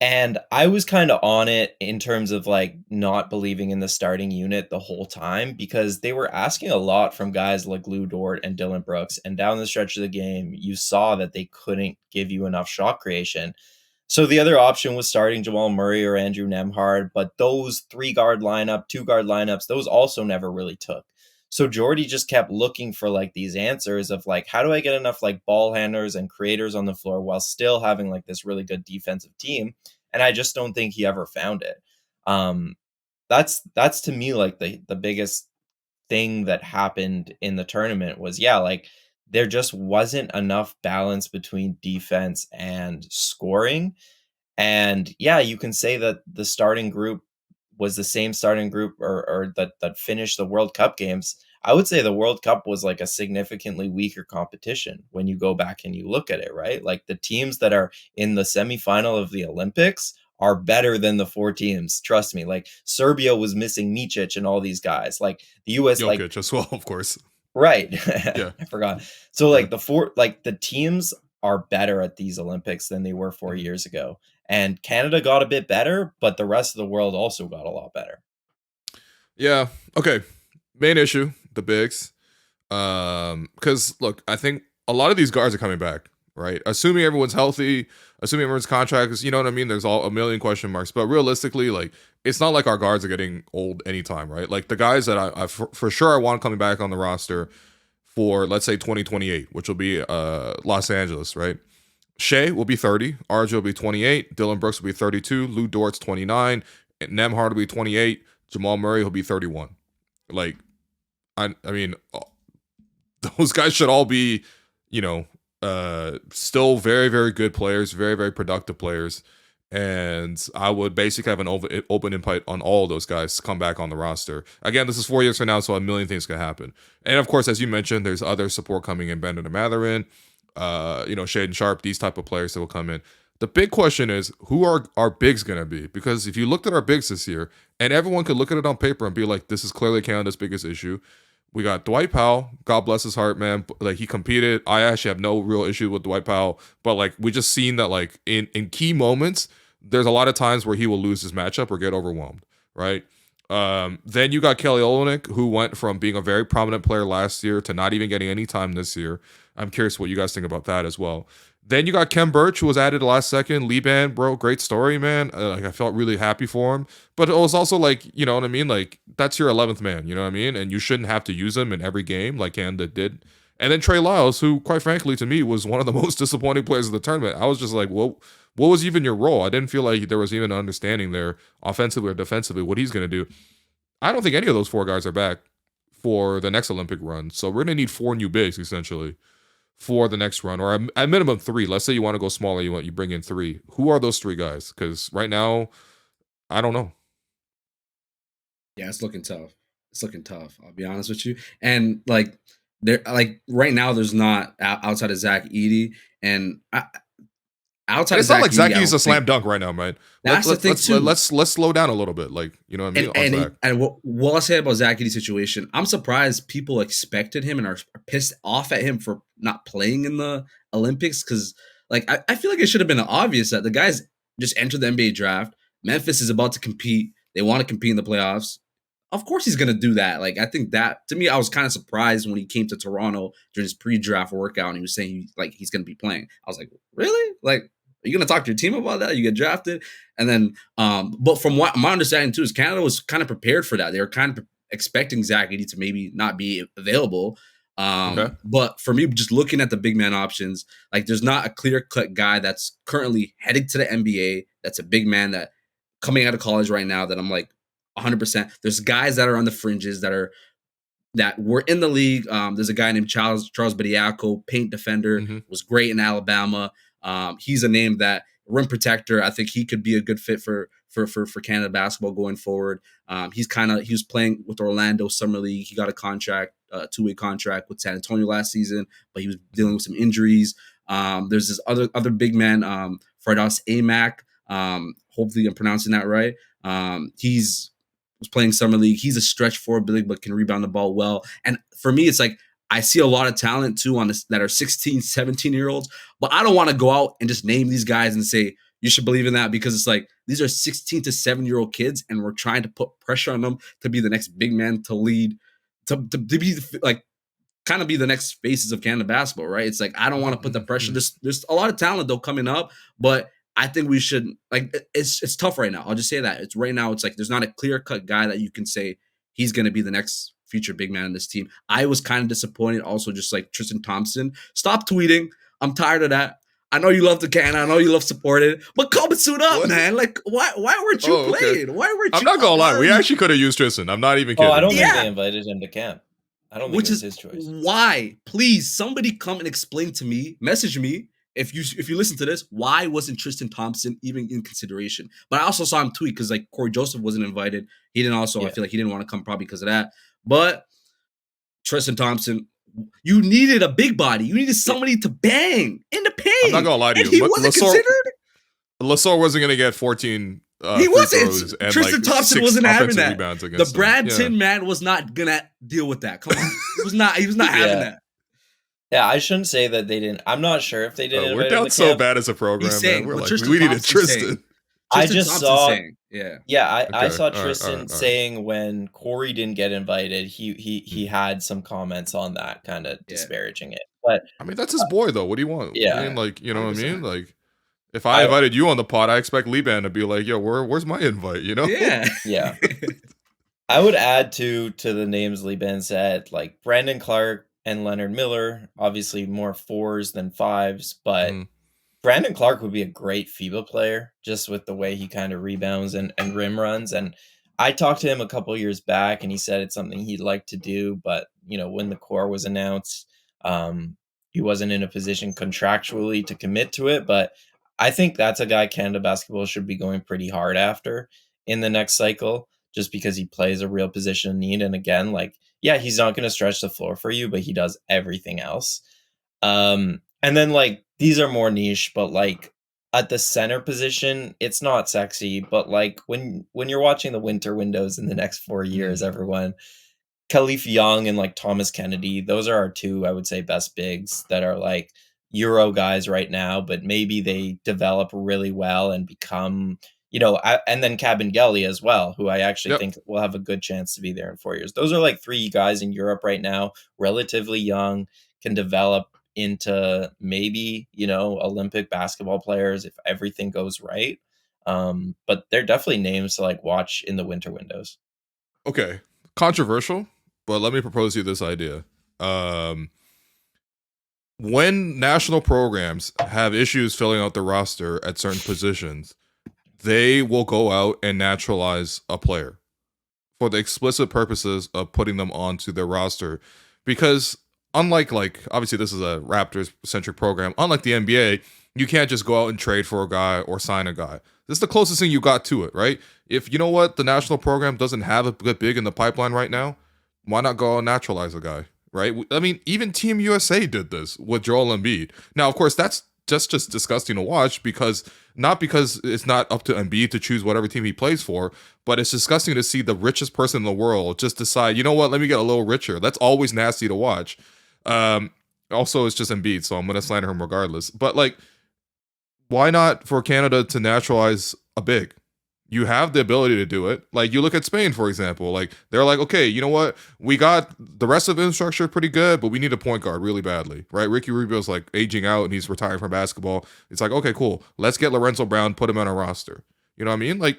And I was kinda on it in terms of, like, not believing in the starting unit the whole time because they were asking a lot from guys like Lou Dort and Dylan Brooks, and down the stretch of the game, you saw that they couldn't give you enough shot creation. So the other option was starting Jamal Murray or Andrew Nemhard, but those 3-guard lineup, 2-guard lineups, those also never really took. So Jordy just kept looking for like these answers of like, how do I get enough like ball handlers and creators on the floor while still having like this really good defensive team? And I just don't think he ever found it. Um, that's to me like the biggest thing that happened in the tournament was like there just wasn't enough balance between defense and scoring. And you can say that the starting group was the same starting group or that finished the World Cup games. I would say the World Cup was like a significantly weaker competition when you go back and you look at it, right? Like the teams that are in the semifinal of the Olympics are better than the 4 teams. Trust me. Like Serbia was missing Micic and all these guys. Like the US, like Jokic as well, of course. right. Yeah. I forgot. So Yeah. the teams are better at these Olympics than they were 4 years ago. And Canada got a bit better, but the rest of the world also got a lot better. Yeah. Okay. Main issue, the bigs. Because look, I think a lot of these guards are coming back, right? Assuming everyone's healthy, assuming everyone's contracts, you know what I mean? There's all a million question marks. But realistically, like it's not like our guards are getting old anytime, right? Like the guys that I for sure I want coming back on the roster for let's say 2028, which will be Los Angeles, right? Shai will be 30, RJ will be 28, Dylan Brooks will be 32, Lou Dort's 29, Nemhard will be 28, Jamal Murray will be 31. Like, I mean, those guys should all be, you know, still very, very good players, very, very productive players. And I would basically have an open invite on all of those guys to come back on the roster. Again, this is 4 years from now, so a million things can happen. And of course, as you mentioned, there's other support coming in, Brandon Mathurin, Shaden Sharp, these type of players that will come in. The big question is, who are our bigs going to be? Because if you looked at our bigs this year, and everyone could look at it on paper and be like, this is clearly Canada's biggest issue. We got Dwight Powell. God bless his heart, man. Like he competed. I actually have no real issue with Dwight Powell, but like we just seen that like in key moments, there's a lot of times where he will lose his matchup or get overwhelmed, right? Then you got Kelly Olynyk, who went from being a very prominent player last year to not even getting any time this year. I'm curious what you guys think about that as well. Then you got Kem Birch, who was added last second. Libaan, bro, great story, man. Like I felt really happy for him, but it was also like, you know what I mean? Like that's your 11th man, you know what I mean? And you shouldn't have to use him in every game like Canada did. And then Trey Lyles, who quite frankly to me was one of the most disappointing players of the tournament. I was just like, well, what was even your role? I didn't feel like there was even an understanding there, offensively or defensively, what he's going to do. I don't think any of those 4 guys are back for the next Olympic run. So we're going to need 4 new bigs essentially for the next run, or at minimum 3. Let's say you want to go smaller, you bring in 3. Who are those 3 guys? Because right now, I don't know. Yeah, it's looking tough. It's looking tough. I'll be honest with you. And like there, like right now, there's not outside of Zach Edey, and outside And of it's not Zach like Edey, Zachy's a slam dunk right now, man. That's the thing too. Let's slow down a little bit. Like, you know what I mean? And what I'll say about Zach Edey's situation, I'm surprised people expected him and are pissed off at him for not playing in the Olympics because, like, I feel like it should have been obvious that the guys just entered the NBA draft. Memphis is about to compete. They want to compete in the playoffs. Of course he's going to do that. Like, I think that, to me, I was kind of surprised when he came to Toronto during his pre-draft workout and he was saying, he's going to be playing. I was like, really? Like, are you going to talk to your team about that? You get drafted? And then, but from what my understanding too is Canada was kind of prepared for that. They were kind of expecting Zach Edey to maybe not be available. Okay. But for me, just looking at the big man options, like there's not a clear-cut guy that's currently heading to the NBA. That's a big man that coming out of college right now that I'm like 100%. There's guys that are on the fringes that were in the league. There's a guy named Charles Bediako, paint defender, was great in Alabama. He's a name that rim protector. I think he could be a good fit for Canada basketball going forward. He was playing with Orlando Summer League. He got a contract, two-way contract with San Antonio last season, but he was dealing with some injuries. There's this other big man, Fardaws Aimaq. Hopefully I'm pronouncing that right. He's was playing summer league. He's a stretch forward big, but can rebound the ball well. And for me, it's like I see a lot of talent too on this that are 16, 17-year-olds, but I don't want to go out and just name these guys and say you should believe in that, because it's like these are 16 to 7-year-old kids, and we're trying to put pressure on them to be the next big man to lead, to be like kind of be the next faces of Canada basketball, right? It's like I don't want to put the pressure. There's a lot of talent though coming up, but I think we should, like, it's tough right now. I'll just say that. It's right now, it's like there's not a clear-cut guy that you can say he's going to be the next future big man in this team. I was kind of disappointed also, just like Tristan Thompson. Stop tweeting. I'm tired of that. I know you love the Canada. I know you love supporting it, but come and suit up, man. Like, why weren't you playing? Why weren't you? I'm not going to lie. We actually could have used Tristan. I'm not even kidding. Oh, I don't think they invited him to camp. I don't think it was his choice. Why? Please, somebody come and explain to me, message me, if you listen to this, why wasn't Tristan Thompson even in consideration? But I also saw him tweet because like Corey Joseph wasn't invited. He didn't also, I feel like he didn't want to come probably because of that. But Tristan Thompson, you needed a big body. You needed somebody to bang in the paint. I'm not going to lie to you. He wasn't considered. Lasor wasn't going to get 14 he wasn't. And Tristan Thompson wasn't having that. The Brampton man was not going to deal with that. Come on. He was not having that. Yeah, I shouldn't say that they didn't. I'm not sure if they didn't. We're down so bad as a program, man. We're like, we needed Tristan. I just saw. I saw Tristan saying when Corey didn't get invited, he had some comments on that, kind of disparaging it. But I mean, that's his boy, though. What do you want? Yeah, I mean, like, you know 100%. What I mean? Like, if I invited you on the pod, I expect Libaan to be like, yo, where's my invite? You know? Yeah. I would add to the names Libaan said, like Brandon Clark and Leonard Miller, obviously more 4s than 5s, but Brandon Clark would be a great FIBA player just with the way he kind of rebounds and rim runs. And I talked to him a couple years back and he said it's something he'd like to do, but when the core was announced, he wasn't in a position contractually to commit to it. But I think that's a guy Canada basketball should be going pretty hard after in the next cycle, just because he plays a real position of need. And again, like, yeah, he's not going to stretch the floor for you, but he does everything else. And then like, these are more niche, but like at the center position, it's not sexy, but like when you're watching the winter windows in the next 4 years, everyone, Khalif Young and like Thomas Kennedy, those are our two, I would say, best bigs that are like Euro guys right now, but maybe they develop really well and become, and then Kabengele as well, who I actually think will have a good chance to be there in 4 years. Those are like 3 guys in Europe right now, relatively young, can develop into maybe, Olympic basketball players if everything goes right. But they're definitely names to like watch in the winter windows. Okay. Controversial, but let me propose you this idea. When national programs have issues filling out the roster at certain positions, they will go out and naturalize a player for the explicit purposes of putting them onto their roster. Because unlike, like, obviously this is a Raptors-centric program, unlike the NBA, you can't just go out and trade for a guy or sign a guy. This is the closest thing you got to it, right? If, you know what, the national program doesn't have a good big in the pipeline right now, why not go out and naturalize a guy? Right? I mean, even Team USA did this with Joel Embiid. Now, of course, that's just disgusting to watch not because it's not up to Embiid to choose whatever team he plays for, but it's disgusting to see the richest person in the world just decide, you know what, let me get a little richer. That's always nasty to watch. Also, it's just Embiid, so I'm going to slander him regardless. But, like, why not for Canada to naturalize a big? You have the ability to do it. Like, you look at Spain, for example. Like, they're like, okay, you know what? We got the rest of the infrastructure pretty good, but we need a point guard really badly, right? Ricky Rubio's, like, aging out, and he's retiring from basketball. It's like, okay, cool. Let's get Lorenzo Brown, put him on a roster. You know what I mean? Like,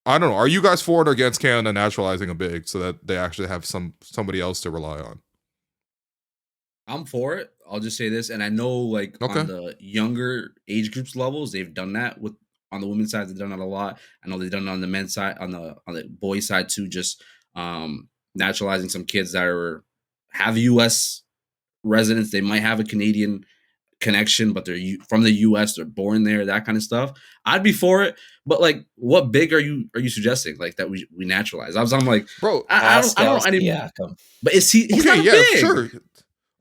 I don't know. Are you guys for it or against Canada naturalizing a big so that they actually have somebody else to rely on? I'm for it. I'll just say this, and I know, like, on the younger age groups levels, they've done that with. On the women's side, they've done that a lot. I know they've done it on the men's side, on the boys' side too. Just naturalizing some kids that have U.S. residence. They might have a Canadian connection, but they're from the U.S. They're born there. That kind of stuff. I'd be for it. But like, what big are you suggesting? Like that we naturalize? I'm like, bro, I don't know anymore. But is he's not big. Sure.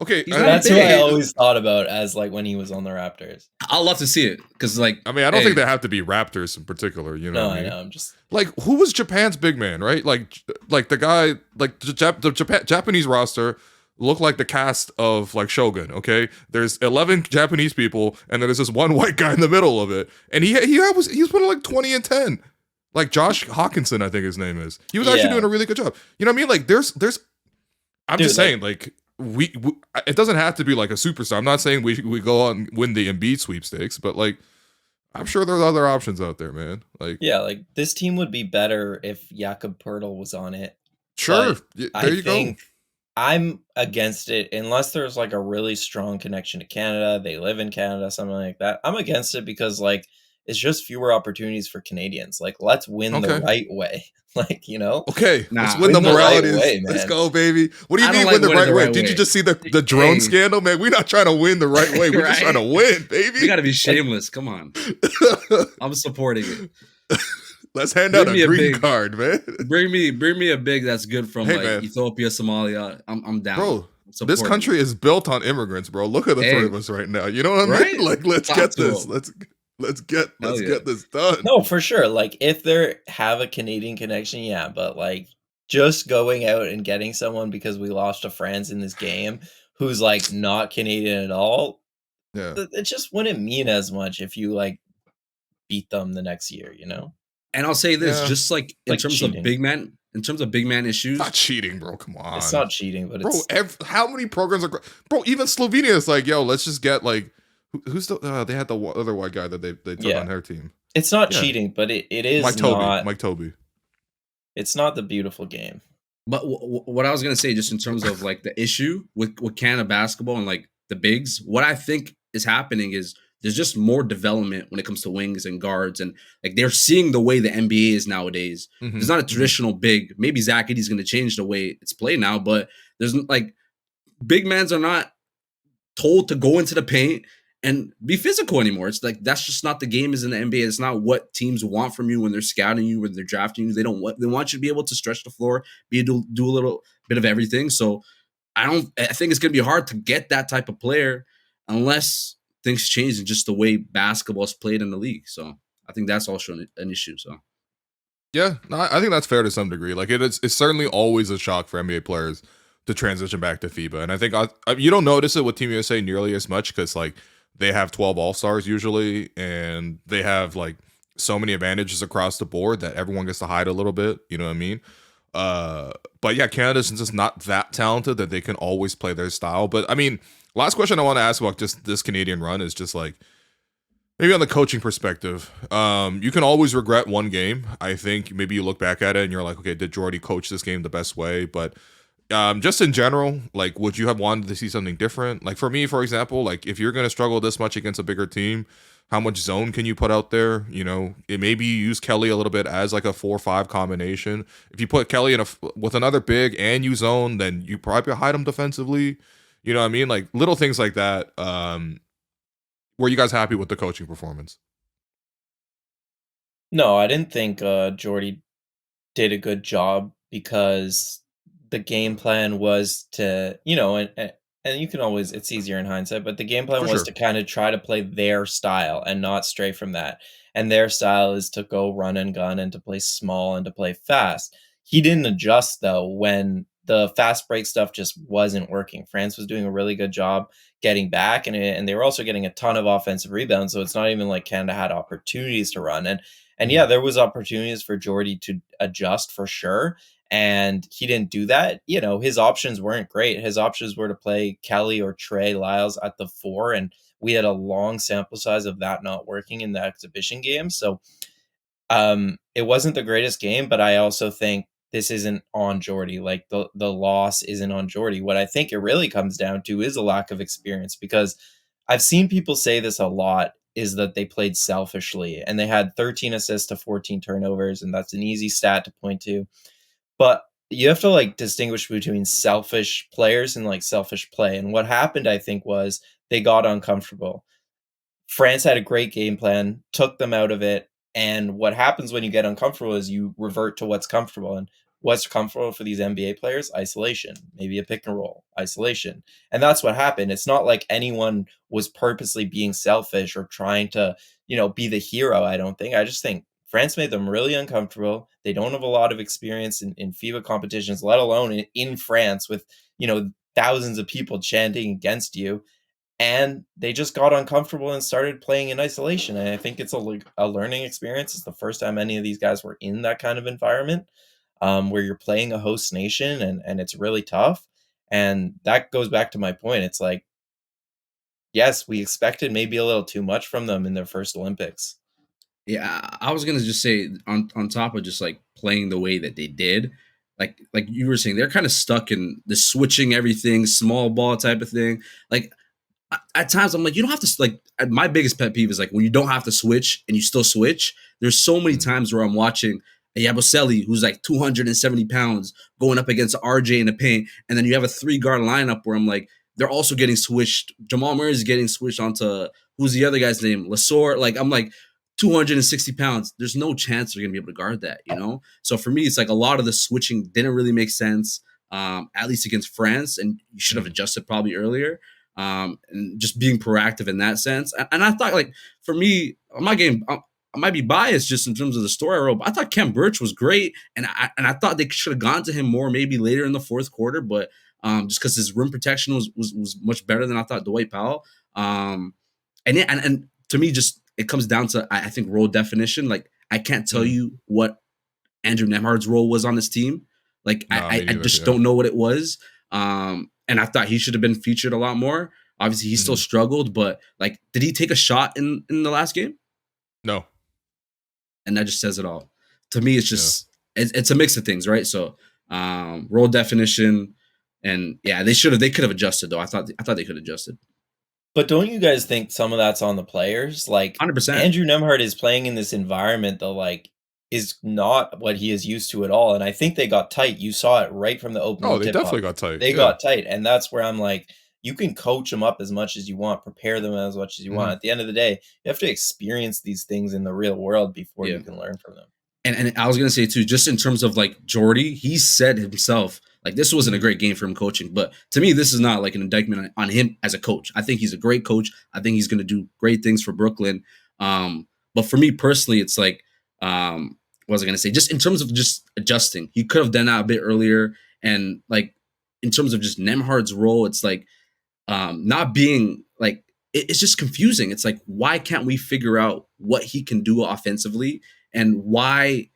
Okay, He's I not mean, That's who I big. always thought about as like when he was on the Raptors. I'd love to see it because, like, I mean, I don't hey, think they have to be Raptors in particular. You know No, what I I mean? know. I'm just Like, who was Japan's big man, right? Like the guy, like the Japanese roster looked like the cast of like Shogun. Okay, there's 11 Japanese people, and then there's this one white guy in the middle of it, and he was putting like 20 and 10. Like Josh Hawkinson, I think his name is. He was actually yeah, doing a really good job. You know what I mean? Like, there's. I'm dude. just saying, like. We it doesn't have to be like a superstar. I'm not saying we go out and win the Embiid sweepstakes, but like I'm sure there's other options out there, man. Like, Like this team would be better if Jakob Poeltl was on it, sure, but there I you go. think I'm against it unless there's like a really strong connection to Canada. They live in Canada, something like that. I'm against it because like it's just fewer opportunities for Canadians. Like let's win the Okay. right way. Like, Okay, let's nah, win the win the right morality. way, Let's man. go, baby. What do you I don't mean like win the winning right the way? right Did you way. just see the drone Hey, scandal, man? We're not trying to win the right way. We're just trying to right? win, We baby. got to be shameless. Come on, I'm supporting it. Let's hand out Bring a me a green big, card, man. bring me a big that's good from Hey, like man, Ethiopia, Somalia. I'm down. bro. I'm This supporting country it. is built on immigrants, bro. Look at the three Hey, of us right now. You know what I mean? right? Like, let's Talk get to this. him. Let's Hell yeah. get this done. No, for sure. Like if they have a Canadian connection, yeah, but like just going out and getting someone because we lost to France in this game who's like not Canadian at all, Yeah. it just wouldn't mean as much if you like beat them the next year, And I'll say this, Yeah. just like It's like cheating. in terms of big man It's not issues, cheating, bro. Come It's on. not cheating, but Bro, it's how many programs are bro? Even Slovenia is like, yo, let's just get like, who's the they had the other white guy that they took on yeah. their team. It's not Yeah, cheating, but it is not Mike Toby. it's not the beautiful game. but what I was gonna say, just in terms of like the issue with Canada basketball and like the bigs, what I think is happening is there's just more development when it comes to wings and guards, and like they're seeing the way the NBA is nowadays. Mm-hmm, There's not a mm-hmm. traditional big. Maybe Zach Edey's gonna change the way it's played now, but there's like big mans are not told to go into the paint and be physical anymore. It's like that's just not the game is in the NBA. It's not what teams want from you when they're scouting you, when they're drafting you. They want you to be able to stretch the floor, do a little bit of everything. So I think it's gonna be hard to get that type of player unless things change in just the way basketball is played in the league. So I think that's also an issue. So Yeah, no, I think that's fair to some degree. Like it's certainly always a shock for NBA players to transition back to FIBA, and I think you don't notice it with Team USA nearly as much because like they have 12 All Stars usually, and they have like so many advantages across the board that everyone gets to hide a little bit. You know what I mean? But yeah, Canada's just not that talented that they can always play their style. But I mean, last question I want to ask about just this Canadian run is just like maybe on the coaching perspective. You can always regret one game. I think maybe you look back at it and you're like, okay, did Jordi coach this game the best way? But just in general, like, would you have wanted to see something different? Like for me, for example, like if you're going to struggle this much against a bigger team, how much zone can you put out there? You know, it maybe you use Kelly a little bit as like a 4-5 combination. If you put Kelly in with another big and you zone, then you probably hide him defensively. You know what I mean? Like little things like that. Were you guys happy with the coaching performance? No, I didn't think Jordy did a good job because the game plan was to, and you can always it's easier in hindsight, but the game plan For was sure. to kind of try to play their style and not stray from that. And their style is to go run and gun and to play small and to play fast. He didn't adjust though when the fast break stuff just wasn't working. France was doing a really good job getting back and they were also getting a ton of offensive rebounds. So it's not even like Canada had opportunities to run. And yeah, there was opportunities for Jordy to adjust for sure, and he didn't do that. His options weren't great. His options were to play Kelly or Trey Lyles at the 4, and we had a long sample size of that not working in the exhibition game. So it wasn't the greatest game, but I also think this isn't on Jordy. Like the loss isn't on Jordy. What I think it really comes down to is a lack of experience because I've seen people say this a lot is that they played selfishly and they had 13 assists to 14 turnovers, and that's an easy stat to point to. But you have to like distinguish between selfish players and like selfish play. And what happened, I think, was they got uncomfortable. France had a great game plan, took them out of it. And what happens when you get uncomfortable is you revert to what's comfortable. And what's comfortable for these NBA players? Isolation, maybe a pick and roll, isolation. And that's what happened. It's not like anyone was purposely being selfish or trying to, be the hero, I don't think. I just think France made them really uncomfortable. They don't have a lot of experience in FIBA competitions, let alone in France with, thousands of people chanting against you. And they just got uncomfortable and started playing in isolation. And I think it's a learning experience. It's the first time any of these guys were in that kind of environment, where you're playing a host nation, and it's really tough. And that goes back to my point. It's like, yes, we expected maybe a little too much from them in their first Olympics. Yeah, I was gonna just say on top of just like playing the way that they did, like you were saying, they're kind of stuck in the switching everything, small ball type of thing. Like at times I'm like, you don't have to like. My biggest pet peeve is like when you don't have to switch and you still switch. There's so many times where I'm watching a Yabusele who's like 270 pounds going up against RJ in the paint, and then you have a 3 guard lineup where I'm like, they're also getting switched. Jamal Murray is getting switched onto who's the other guy's name, Lasor. Like I'm like 260 pounds. There's no chance they're gonna be able to guard that, you know. So for me, it's like a lot of the switching didn't really make sense, at least against France, and you should have adjusted probably earlier. And just being proactive in that sense. And I thought, like, for me, my game, I might be biased just in terms of the story I wrote, but I thought Kem Birch was great, and I thought they should have gone to him more maybe later in the fourth quarter, but just because his rim protection was much better than I thought Dwight Powell. And to me, just it comes down to I think role definition. Like I can't tell you what Andrew Nembhard's role was on this team. Like I just don't know what it was. And I thought he should have been featured a lot more. Obviously, he still struggled, but like, did he take a shot in the last game? No. And that just says it all. To me, it's just it's a mix of things, right? So role definition, and yeah, they could have adjusted though. I thought they could have adjusted. But don't you guys think some of that's on the players? Like 100%. Andrew Nembhard is playing in this environment that like is not what he is used to at all. And I think they got tight. You saw it right from the opening. Oh, they definitely got tight. They got tight. And that's where I'm like, you can coach them up as much as you want, prepare them as much as you want. At the end of the day, you have to experience these things in the real world before you can learn from them. And I was gonna say too, just in terms of like Jordi, he said himself, like this wasn't a great game for him coaching. But to me, this is not like an indictment on him as a coach. I think he's a great coach. I think he's gonna do great things for Brooklyn. But for me personally, it's like what was I gonna say? Just in terms of just adjusting, he could have done that a bit earlier. And like in terms of just Nembhard's role, it's like not being like it's just confusing. It's like, why can't we figure out what he can do offensively? And why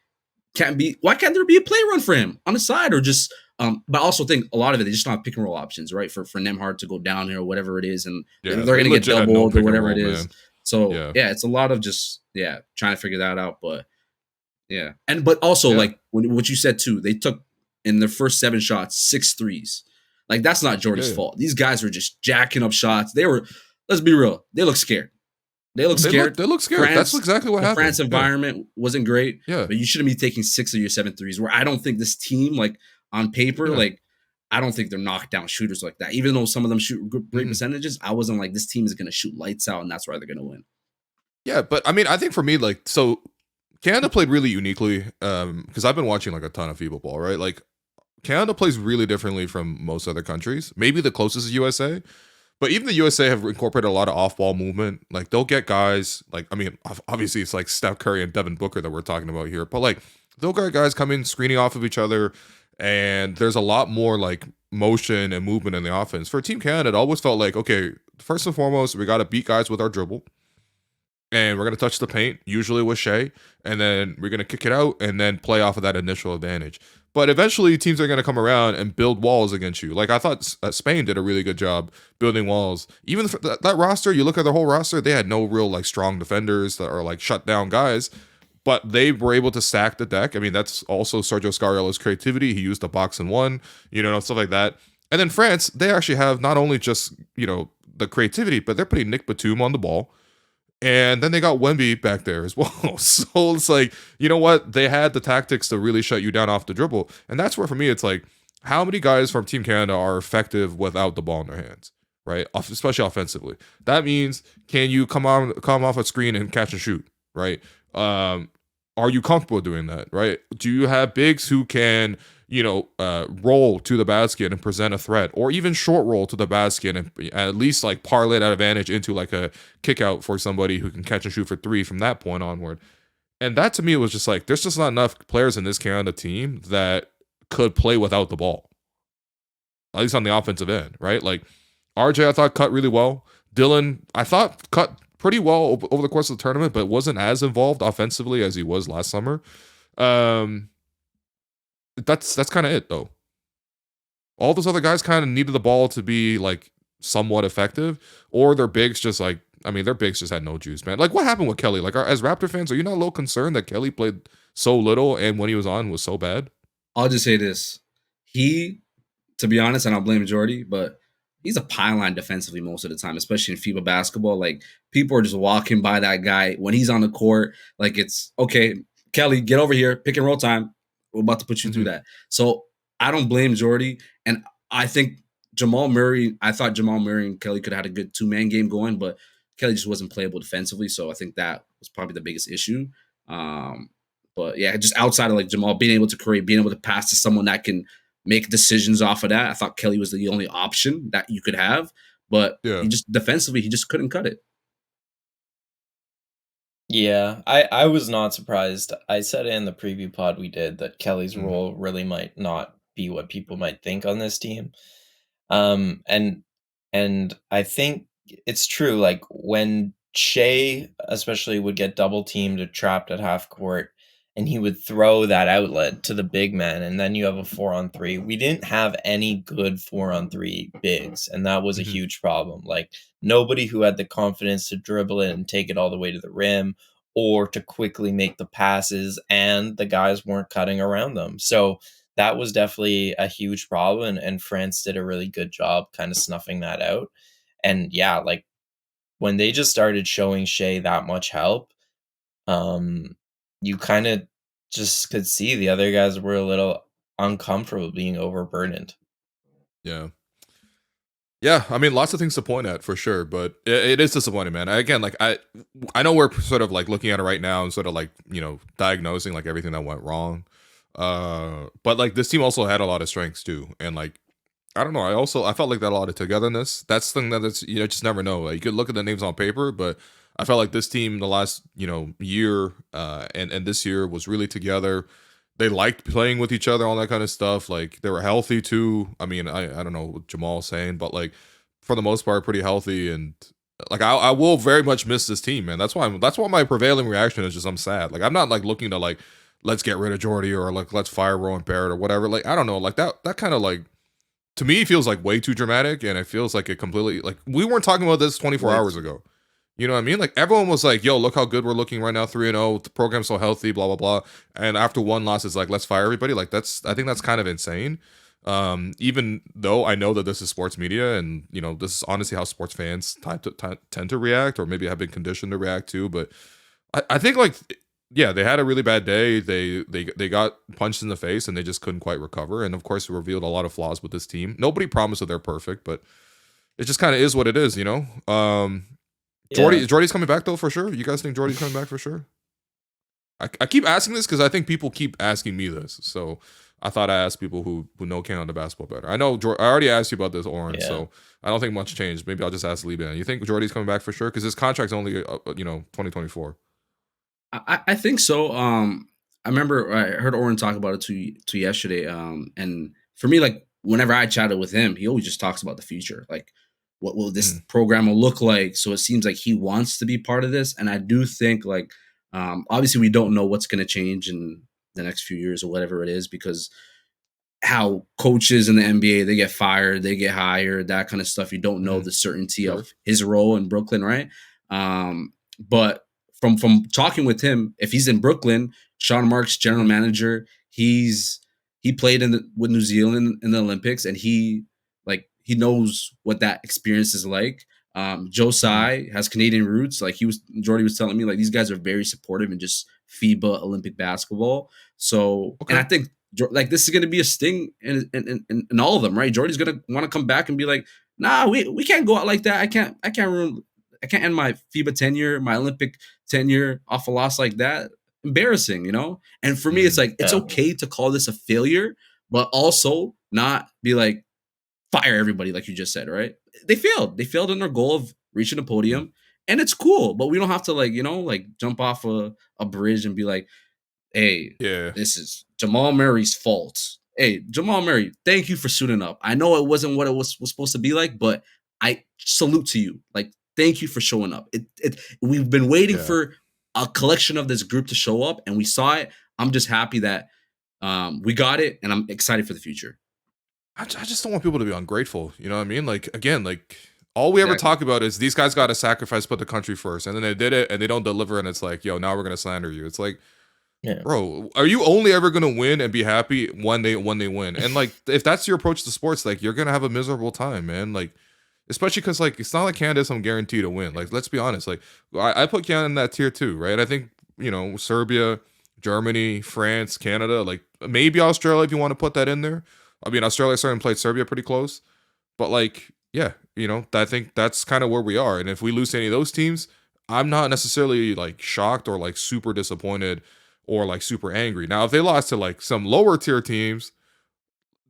can't there be a play run for him on the side or just but I also think a lot of it they just don't have pick and roll options, right? For Nembhard to go down here or whatever it is, and they're gonna get doubled or whatever it is. Man. So yeah, it's a lot of just trying to figure that out. But but also like what you said too, they took in their first 7 shots 6 threes. Like that's not Jordy's fault. These guys were just jacking up shots. They were, let's be real, they look scared. They look scared. They look scared. That's exactly what happened. The France environment wasn't great. Yeah. But you shouldn't be taking 6 of your 7 threes. Where I don't think this team, like on paper, like I don't think they're knockdown shooters like that. Even though some of them shoot great percentages, I wasn't like this team is going to shoot lights out and that's why they're going to win. Yeah, but I mean, I think for me, like, so Canada played really uniquely because I've been watching like a ton of FIBA ball, right? Like Canada plays really differently from most other countries. Maybe the closest is USA. But even the USA have incorporated a lot of off-ball movement. Like, they'll get guys, like, I mean, obviously it's like Steph Curry and Devin Booker that we're talking about here. But, like, they'll get guys come in, screening off of each other. And there's a lot more, like, motion and movement in the offense. For Team Canada, it always felt like, okay, first and foremost, we got to beat guys with our dribble. And we're going to touch the paint, usually with Shai. And then we're going to kick it out and then play off of that initial advantage. But eventually, teams are going to come around and build walls against you. Like, I thought Spain did a really good job building walls. Even that roster, you look at the whole roster, they had no real, like, strong defenders that are, like, shut down guys. But they were able to stack the deck. I mean, that's also Sergio Scariolo's creativity. He used the box and one, stuff like that. And then France, they actually have not only just, the creativity, but they're putting Nick Batum on the ball. And then they got Wemby back there as well. So it's like, you know what? They had the tactics to really shut you down off the dribble. And that's where, for me, it's like, how many guys from Team Canada are effective without the ball in their hands, right? Especially offensively. That means, can you come off a screen and catch and shoot, right? Are you comfortable doing that, right? Do you have bigs who can, roll to the basket and present a threat, or even short roll to the basket and at least like parlay that advantage into like a kick out for somebody who can catch and shoot for three from that point onward. And that to me was just like, there's just not enough players in this Canada team that could play without the ball, at least on the offensive end, right? Like RJ, I thought cut really well. Dylan, I thought cut pretty well over the course of the tournament, but wasn't as involved offensively as he was last summer. That's kind of it though. All those other guys kind of needed the ball to be like somewhat effective, or their bigs just like, I mean, their bigs just had no juice, man. Like what happened with Kelly? Like as Raptor fans, are you not a little concerned that Kelly played so little and when he was on was so bad? I'll just say this. He, to be honest, and I'll blame Jordi, but he's a pylon defensively most of the time, especially in FIBA basketball. Like people are just walking by that guy when he's on the court. Like it's okay, Kelly, get over here, pick and roll time. We're about to put you through that. So I don't blame Jordi, and I think Jamal Murray. I thought Jamal Murray and Kelly could have had a good 2-man game going, but Kelly just wasn't playable defensively. So I think that was probably the biggest issue. But yeah, just outside of like Jamal being able to create, being able to pass to someone that can make decisions off of that, I thought Kelly was the only option that you could have. But Yeah. he just defensively, he just couldn't cut it. Yeah, I was not surprised. I said in the preview pod we did that Kelly's role really might not be what people might think on this team. And I think it's true. Like when Shai especially would get double teamed or trapped at half court, and he would throw that outlet to the big man, and then you have a 4-on-3. We didn't have any good 4-on-3 bigs, and that was a huge problem. Like nobody who had the confidence to dribble it and take it all the way to the rim, or to quickly make the passes, and the guys weren't cutting around them. So that was definitely a huge problem, and France did a really good job kind of snuffing that out. And yeah, like when they just started showing Shai that much help, you kind of just could see the other guys were a little uncomfortable being overburdened. Yeah. Yeah, I mean, lots of things to point at for sure, but it is disappointing, man. Again, like I know we're sort of like looking at it right now and sort of like diagnosing like everything that went wrong, but like this team also had a lot of strengths too, and like I don't know, I felt like that a lot of togetherness. That's the thing that's just never know. Like, you could look at the names on paper, but I felt like this team the last year and this year was really together. They liked playing with each other, all that kind of stuff. Like they were healthy too. I mean, I don't know what Jamal's saying, but like for the most part, pretty healthy. And like I will very much miss this team, man. That's why my prevailing reaction is just I'm sad. Like I'm not like looking to like let's get rid of Jordi or like let's fire Rowan Barrett or whatever. Like I don't know, like that kind of like to me feels like way too dramatic, and it feels like it completely like we weren't talking about this 24 hours ago. You know what I mean? Like everyone was like, "Yo, look how good we're looking right now, 3-0. The program's so healthy, blah blah blah." And after one loss, it's like, "Let's fire everybody." Like I think that's kind of insane. Even though I know that this is sports media, and this is honestly how sports fans tend to react, or maybe have been conditioned to react to. But I think like, yeah, they had a really bad day. They got punched in the face, and they just couldn't quite recover. And of course, it revealed a lot of flaws with this team. Nobody promised that they're perfect, but it just kind of is what it is, Jordi's coming back though for sure. You guys think Jordi's coming back for sure? I keep asking this because I think people keep asking me this, so I thought I asked people who know Canada basketball better. I know I already asked you about this, Oren, so I don't think much changed. Maybe I'll just ask Libaan. You think Jordi's coming back for sure? Because his contract's only 2024. I think so. I remember I heard Oren talk about it to yesterday. And for me, like whenever I chatted with him, he always just talks about the future. Like, what will this program will look like? So it seems like he wants to be part of this. And I do think like, obviously we don't know what's going to change in the next few years or whatever it is, because how coaches in the NBA, they get fired, they get hired, that kind of stuff. You don't know the certainty of his role in Brooklyn, right? But from talking with him, if he's in Brooklyn, Sean Marks, general manager, he played with New Zealand in the Olympics, and he knows what that experience is like. Joe Tsai has Canadian roots. Like Jordi was telling me, like these guys are very supportive in just FIBA Olympic basketball. So, and I think like this is going to be a sting in all of them, right? Jordi's going to want to come back and be like, nah, we can't go out like that. I can't end my FIBA tenure, my Olympic tenure off a loss like that. Embarrassing, And for me, it's like, it's okay to call this a failure, but also not be like fire everybody like you just said, right? They failed. They failed in their goal of reaching the podium, and it's cool. But we don't have to like like jump off a bridge and be like, hey, Yeah. this is Jamal Murray's fault. Hey, Jamal Murray, thank you for suiting up. I know it wasn't what it was supposed to be like, but I salute to you. Like, thank you for showing up. We've been waiting Yeah. for a collection of this group to show up, and we saw it. I'm just happy that we got it, and I'm excited for the future. I just don't want people to be ungrateful. You know what I mean? Like, again, like, all we ever Exactly. talk about is these guys got to sacrifice, put the country first. And then they did it and they don't deliver. And it's like, yo, now we're going to slander you. It's like, Yeah. bro, are you only ever going to win and be happy when they win? And like, if that's your approach to sports, like, you're going to have a miserable time, man. Like, especially because, like, it's not like Canada's some guarantee to win. Like, let's be honest. Like, I put Canada in that tier too, right? I think, Serbia, Germany, France, Canada, like, maybe Australia if you want to put that in there. I mean, Australia certainly played Serbia pretty close. But, like, yeah, I think that's kind of where we are. And if we lose to any of those teams, I'm not necessarily, like, shocked or, like, super disappointed or, like, super angry. Now, if they lost to, like, some lower tier teams,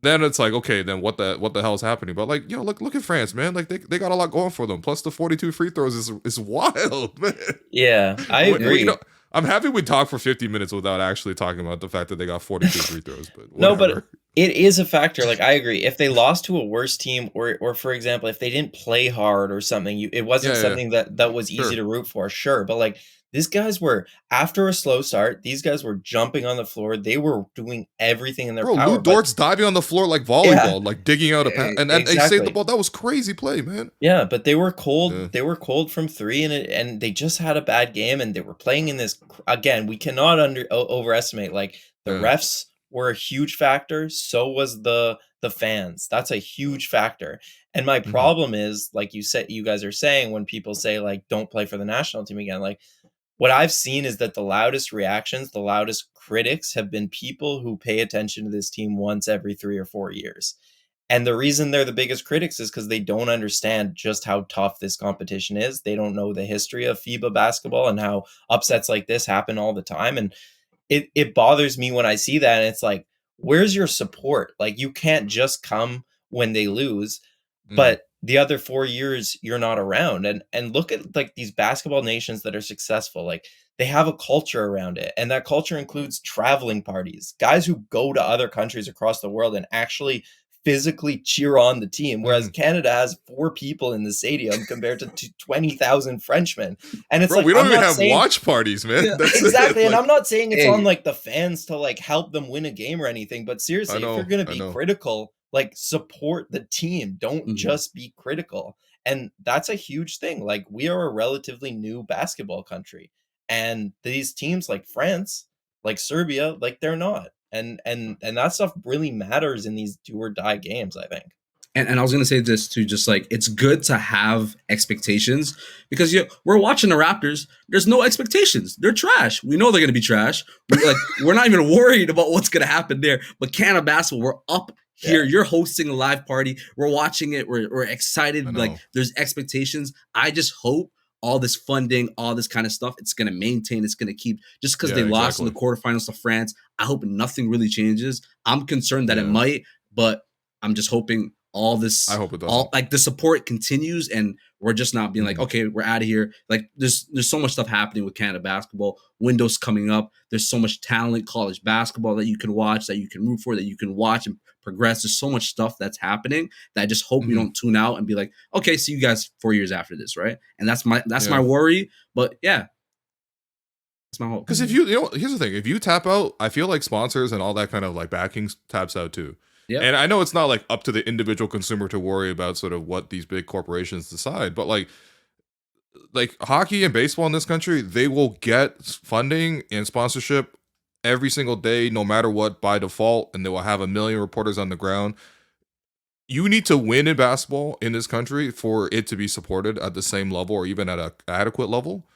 then it's like, okay, then what the hell is happening? But, like, look at France, man. Like, they got a lot going for them. Plus the 42 free throws is wild, man. Yeah, I agree. I'm happy we talked for 50 minutes without actually talking about the fact that they got 42 free throws, but No, whatever. but it is a factor. Like, I agree. If they lost to a worse team, or for example, if they didn't play hard or something, it wasn't Yeah. something that was easy Sure. to root for. Sure, but like these guys were, after a slow start, these guys were jumping on the floor. They were doing everything in their Bro, power. Lou Dort's diving on the floor like volleyball, like digging out a pass, and they saved the Exactly. ball. That was crazy play, man. Yeah, but they were cold. Yeah. They were cold from three, and they just had a bad game, and they were playing in this again. We cannot overestimate. Like, the Yeah. refs were a huge factor. So was the fans. That's a huge factor. And my Mhm. problem is, like you said, you guys are saying, when people say like, don't play for the national team again, like, what I've seen is that the loudest reactions, the loudest critics have been people who pay attention to this team once every 3 or 4 years. And the reason they're the biggest critics is because they don't understand just how tough this competition is. They don't know the history of FIBA basketball and how upsets like this happen all the time. And it bothers me when I see that. And it's like, where's your support? Like, you can't just come when they lose, but the other 4 years you're not around. And look at like these basketball nations that are successful. Like, they have a culture around it. And that culture includes traveling parties, guys who go to other countries across the world and actually physically cheer on the team, whereas Canada has 4 people in the stadium compared to 20,000 Frenchmen. And it's Bro, like, we don't I'm even not have saying, watch parties, man. Yeah. That's exactly. it. And Like, I'm not saying it's Hey. on like the fans to like help them win a game or anything, but seriously, if you're going to be critical, like, support the team. Don't just be critical. And that's a huge thing. Like, we are a relatively new basketball country, and these teams like France, like Serbia, like, they're not. And that stuff really matters in these do or die games, I think. And I was gonna say this too, just like it's good to have expectations because we're watching the Raptors. There's no expectations. They're trash. We know they're gonna be trash. We're not even worried about what's gonna happen there. But Canada basketball, we're up here. Yeah. You're hosting a live party. We're watching it. We're excited. Like, there's expectations. I just hope all this funding, all this kind of stuff, it's gonna maintain. It's gonna keep. Just because they lost in the quarterfinals to France, I hope nothing really changes. I'm concerned that it might, but I'm just hoping all this, I hope it doesn't. all like the support continues, and we're just not being like, okay, we're out of here. Like, there's so much stuff happening with Canada basketball. Windows coming up. There's so much talent, college basketball that you can watch, that you can root for, that you can watch and progress. There's so much stuff that's happening that I just hope we don't tune out and be like, okay, see you guys 4 years after this, right? And that's my worry. But yeah, that's my hope. Because if here's the thing: if you tap out, I feel like sponsors and all that kind of like backing taps out too. Yep. And I know it's not like up to the individual consumer to worry about sort of what these big corporations decide, but like hockey and baseball in this country, they will get funding and sponsorship every single day, no matter what, by default, and they will have 1 million reporters on the ground. You need to win in basketball in this country for it to be supported at the same level or even at an adequate level.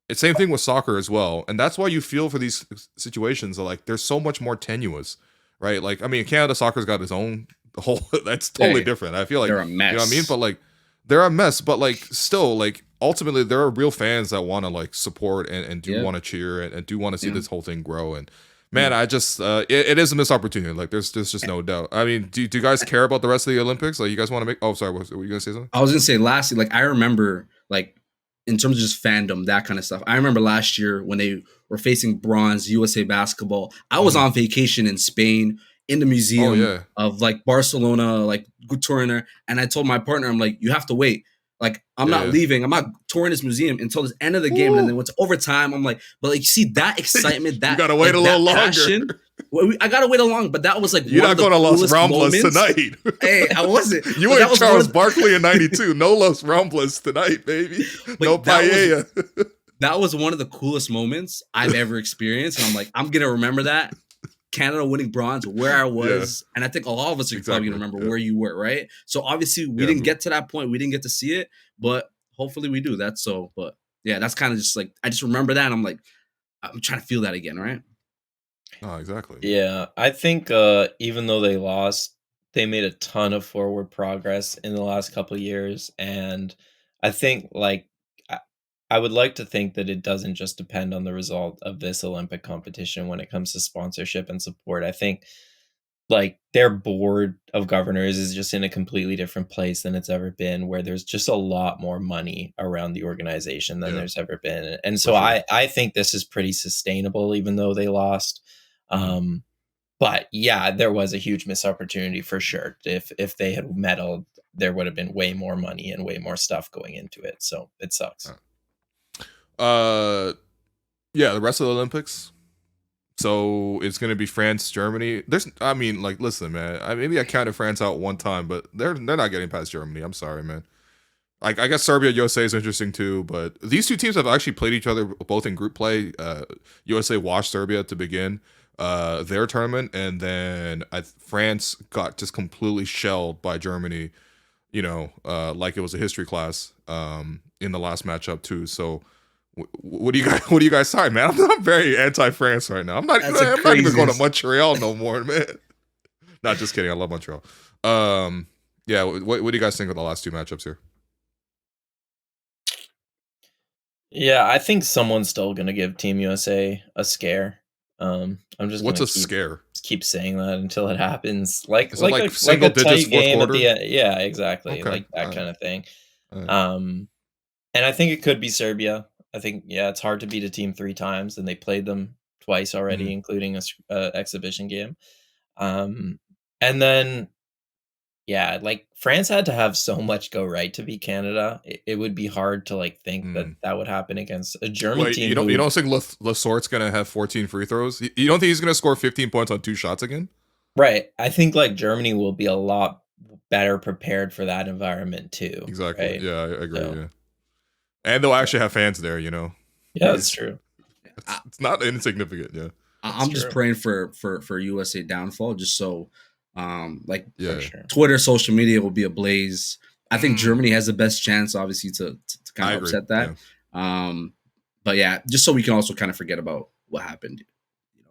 It's same thing with soccer as well. And that's why you feel for these situations, like, they're so much more tenuous. Right, like, I mean, Canada soccer's got its own whole. That's totally different. I feel like they're a mess. You know what I mean? But like, they're a mess. But like, still, like, ultimately, there are real fans that want to like support and do want to cheer and do want to see this whole thing grow. And Man, I just it is a missed opportunity. Like there's just no doubt. I mean, do you guys care about the rest of the Olympics? Like you guys want to make? Oh, sorry, were you gonna say something? I was gonna say lastly, like I remember, like in terms of just fandom, that kind of stuff. I remember last year when they were facing bronze USA basketball. I was on vacation in Spain in the museum of like Barcelona, like touring there, and I told my partner, I'm like, you have to wait. Like I'm not leaving. I'm not touring this museum until the end of the game, and then went to overtime. I'm like, but like, see that excitement, that you gotta wait a little longer. I gotta wait long, but that was like you're not going to Los Ramblas tonight. Hey, I wasn't. You were Charles Barkley in '92. No Los Ramblas tonight, baby. No paella. That was one of the coolest moments I've ever experienced, and I'm like, I'm gonna remember that. Canada winning bronze, where I was, and I think a lot of us are probably gonna remember where you were, right? So obviously we didn't get to that point, we didn't get to see it, but hopefully we do. That's so, but yeah, that's kind of just like I just remember that, and I'm like, I'm trying to feel that again, right? Oh, exactly. Yeah, I think even though they lost, they made a ton of forward progress in the last couple of years, and I think like I would like to think that it doesn't just depend on the result of this Olympic competition when it comes to sponsorship and support. I think like their board of governors is just in a completely different place than it's ever been, where there's just a lot more money around the organization than there's ever been. And so I think this is pretty sustainable, even though they lost. But yeah, there was a huge missed opportunity for sure. If they had medaled, there would have been way more money and way more stuff going into it. So it sucks. Yeah, the rest of the Olympics. So it's gonna be France, Germany. I mean, like, listen, man. Maybe I counted France out one time, but they're not getting past Germany. I'm sorry, man. Like, I guess Serbia, USA is interesting too, but these two teams have actually played each other both in group play. USA washed Serbia to begin their tournament, and then France got just completely shelled by Germany. You know, like it was a history class in the last matchup too. So. What do you guys say, man? I'm very anti-France right now. I'm not even going to Montreal no more, man. Not just kidding. I love Montreal. Yeah. What do you guys think of the last two matchups here? Yeah, I think someone's still gonna give Team USA a scare. I'm just what's gonna a scare? Keep saying that until it happens. Like a single digits fourth quarter? At the end. Yeah, exactly. Okay. Like that kind of thing. And I think it could be Serbia. I think, it's hard to beat a team 3 times, and they played them twice already, including a exhibition game. And then, like France had to have so much go right to beat Canada. It would be hard to like think that would happen against a German team. You don't think Lasort's gonna have 14 free throws? You don't think he's gonna score 15 points on 2 shots again? Right. I think like Germany will be a lot better prepared for that environment too. Exactly. Right? Yeah, I agree. Yeah. And they'll actually have fans there, you know. Yeah, that's true. It's not insignificant. Yeah, I'm just praying for USA downfall, just so, Twitter, social media will be ablaze. I think Germany has the best chance, obviously, to kind of upset that. Yeah. But yeah, just so we can also kind of forget about what happened,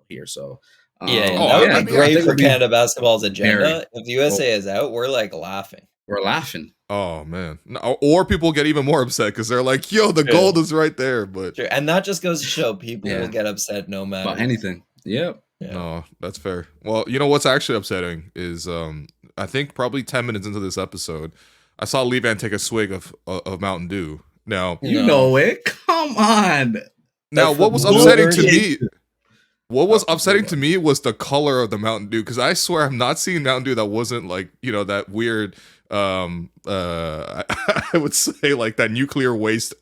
here. So. That would be great for Canada basketball's agenda. If USA is out, we're like laughing. We're laughing. Oh man! Or people get even more upset because they're like, "Yo, the gold is right there." But and that just goes to show people will get upset no matter about anything. Yep. Yeah. No, that's fair. Well, you know what's actually upsetting is I think probably 10 minutes into this episode, I saw Libaan take a swig of Mountain Dew. Now you know it. Come on. Now, what was upsetting to me? What was upsetting to me was the color of the Mountain Dew, because I swear I've not seen Mountain Dew that wasn't like, that weird I would say like that nuclear waste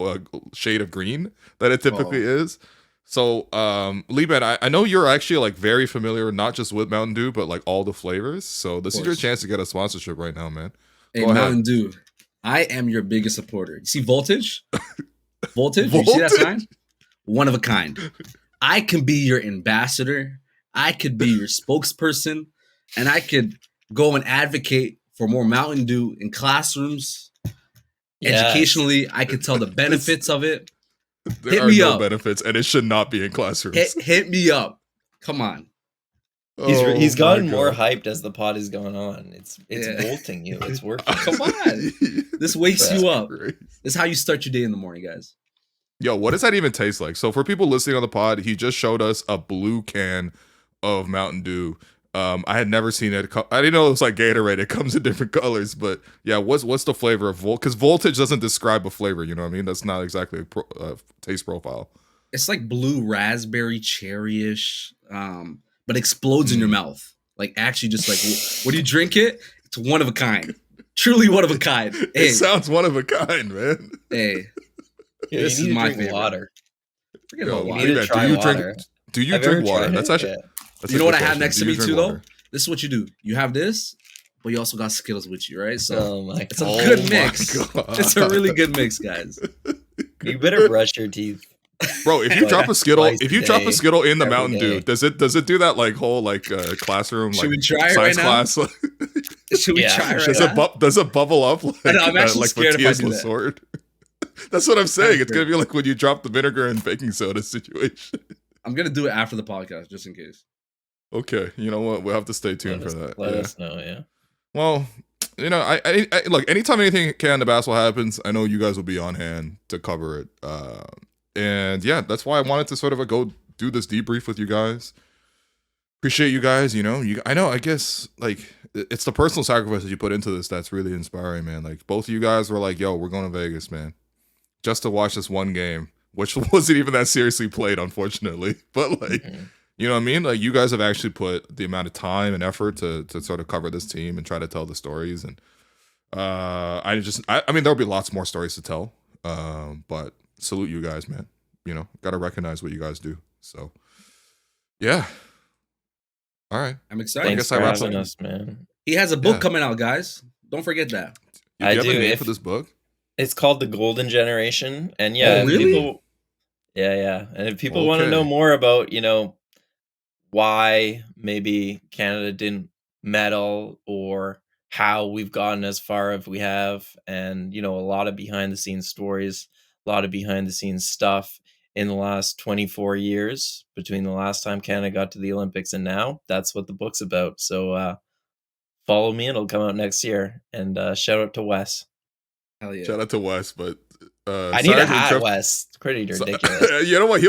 shade of green that it typically is. So Libaan, I know you're actually like very familiar not just with Mountain Dew but like all the flavors. So this is your chance to get a sponsorship right now, man. Hey, Mountain Dew, I am your biggest supporter. You see Voltage? Voltage? You see that sign? One of a kind. I can be your ambassador. I could be your spokesperson, and I could go and advocate for more Mountain Dew in classrooms. Educationally, I could tell the benefits of it. There are no benefits, and it should not be in classrooms. Hit me up. Come on. He's gotten more hyped as the pod is going on. It's bolting you. It's working. Come on. This wakes you up. This is how you start your day in the morning, guys. Yo, what does that even taste like? So for people listening on the pod, he just showed us a blue can of Mountain Dew. I had never seen it. I didn't know it was like Gatorade. It comes in different colors, but yeah, what's the flavor of Because voltage doesn't describe a flavor. You know what I mean? That's not exactly a taste profile. It's like blue raspberry cherry-ish, but explodes in your mouth. Like actually, just like when you drink it, it's one of a kind. Truly one of a kind. Hey, it sounds one of a kind, man. Hey, yeah, this you is need my to drink favorite. water. Forget Yo, about You water. need to try water. Do you Have you drink ever water? tried That's it? actually. Yeah. That's You a know good what I have question. next Do to you me drink too, water? though? This is what you do. You have this, but you also got Skittles with you, right? So Oh my it's a god. good my mix. God. It's a really good mix, guys. You better brush your teeth. Bro, if you Like, drop a Skittle, twice if a you drop a day, Skittle in the every Mountain Dew, day. does it do that like whole like classroom Should like we try it science right now? class? Should we Yeah, try for right sure. now? Does it bubble up like I know, I'm actually like scared if I Matthias do that. Lassord? That's what I'm saying. It's gonna scared. be like when you drop the vinegar and baking soda situation. I'm gonna do it after the podcast, just in case. Okay, you know what? We'll have to stay tuned for that. Let Yeah. us know, yeah. Well, you know, I look, anytime anything Canada basketball happens, I know you guys will be on hand to cover it. And yeah, that's why I wanted to sort of go do this debrief with you guys. Appreciate you guys. You know, I guess like it's the personal sacrifices you put into this that's really inspiring, man. Like both of you guys were like, "Yo, we're going to Vegas, man," just to watch this one game, which wasn't even that seriously played, unfortunately. But like, you know what I mean? Like you guys have actually put the amount of time and effort to sort of cover this team and try to tell the stories. And I mean, there'll be lots more stories to tell. But salute you guys, man. You know, got to recognize what you guys do. So, yeah. All right. I'm excited. Thanks guess for I wrapped having up. us, man. He has a book Yeah. coming out, guys. Don't forget that. You I have a do, name if- for this book? It's called The Golden Generation. And yeah, Oh, if really? people, yeah. And if people want to know Okay. more about, you know, why maybe Canada didn't medal or how we've gotten as far as we have, and, you know, a lot of behind the scenes stories, a lot of behind the scenes stuff in the last 24 years between the last time Canada got to the Olympics and now, that's what the book's about. So follow me, it'll come out next year. And shout out to Wes. Hell yeah. Shout out to Wes, but I need a hat, Wes. It's pretty ridiculous. You know what?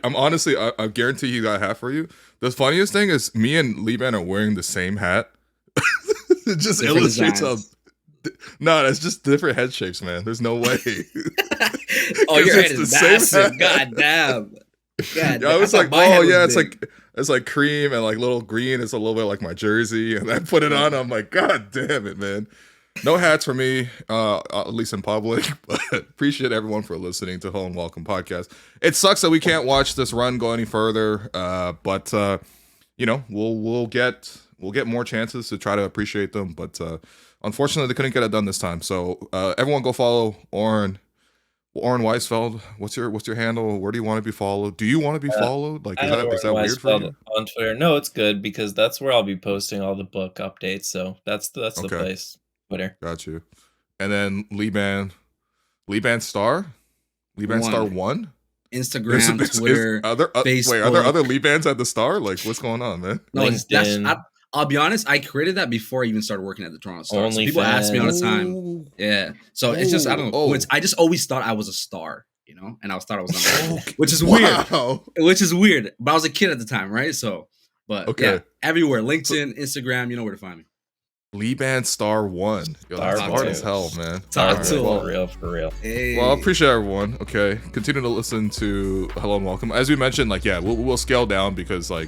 I'm honestly, I guarantee he got a hat for you. The funniest thing is, me and Libaan are wearing the same hat. It just Different illustrates designs. how. No, that's just different head shapes, man. There's no way. Oh, your It's head the is same massive. hat. God damn. God Yeah, damn. I was thought like, my head oh was yeah, big. it's like cream and like little green. It's a little bit like my jersey, and I put it on. I'm like, God damn it, man. No hats for me, at least in public. But appreciate everyone for listening to Hello and Welcome podcast. It sucks that we can't watch this run go any further, but you know, we'll get more chances to try to appreciate them. But unfortunately, they couldn't get it done this time. So everyone, go follow Oren Weisfeld. What's your handle? Where do you want to be followed? Do you want to be followed? Like, is that weird for you? On Twitter? No, it's good because that's where I'll be posting all the book updates. So that's the Okay. place. Twitter. Got you. And then Libaan Star? Libaan Star 1? Instagram, Twitter, are there Facebook. other Libans at the Star? Like, what's going on, man? No, LinkedIn. I'll be honest. I created that before I even started working at the Toronto Star. So OnlyFans. people ask me all the time. Ooh. Yeah. So it's just, I don't know. Oh. I just always thought I was a star, you know, and I thought I was on Okay. which is weird. Wow. Which is weird. But I was a kid at the time, right? So, but Okay. yeah, everywhere. LinkedIn, Instagram, you know where to find me. Libaan Star 1. Yo, that's Star hard two. as hell, man. Top Alright, two. for real. Hey. Well, I appreciate everyone. Okay, continue to listen to Hello and Welcome. As we mentioned, like, yeah, we'll scale down because, like,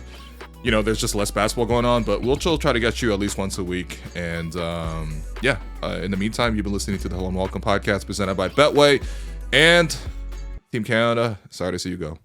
you know, there's just less basketball going on, but we'll still try to get you at least once a week. And yeah, in the meantime, you've been listening to the Hello and Welcome podcast presented by Betway and Team Canada. Sorry to see you go.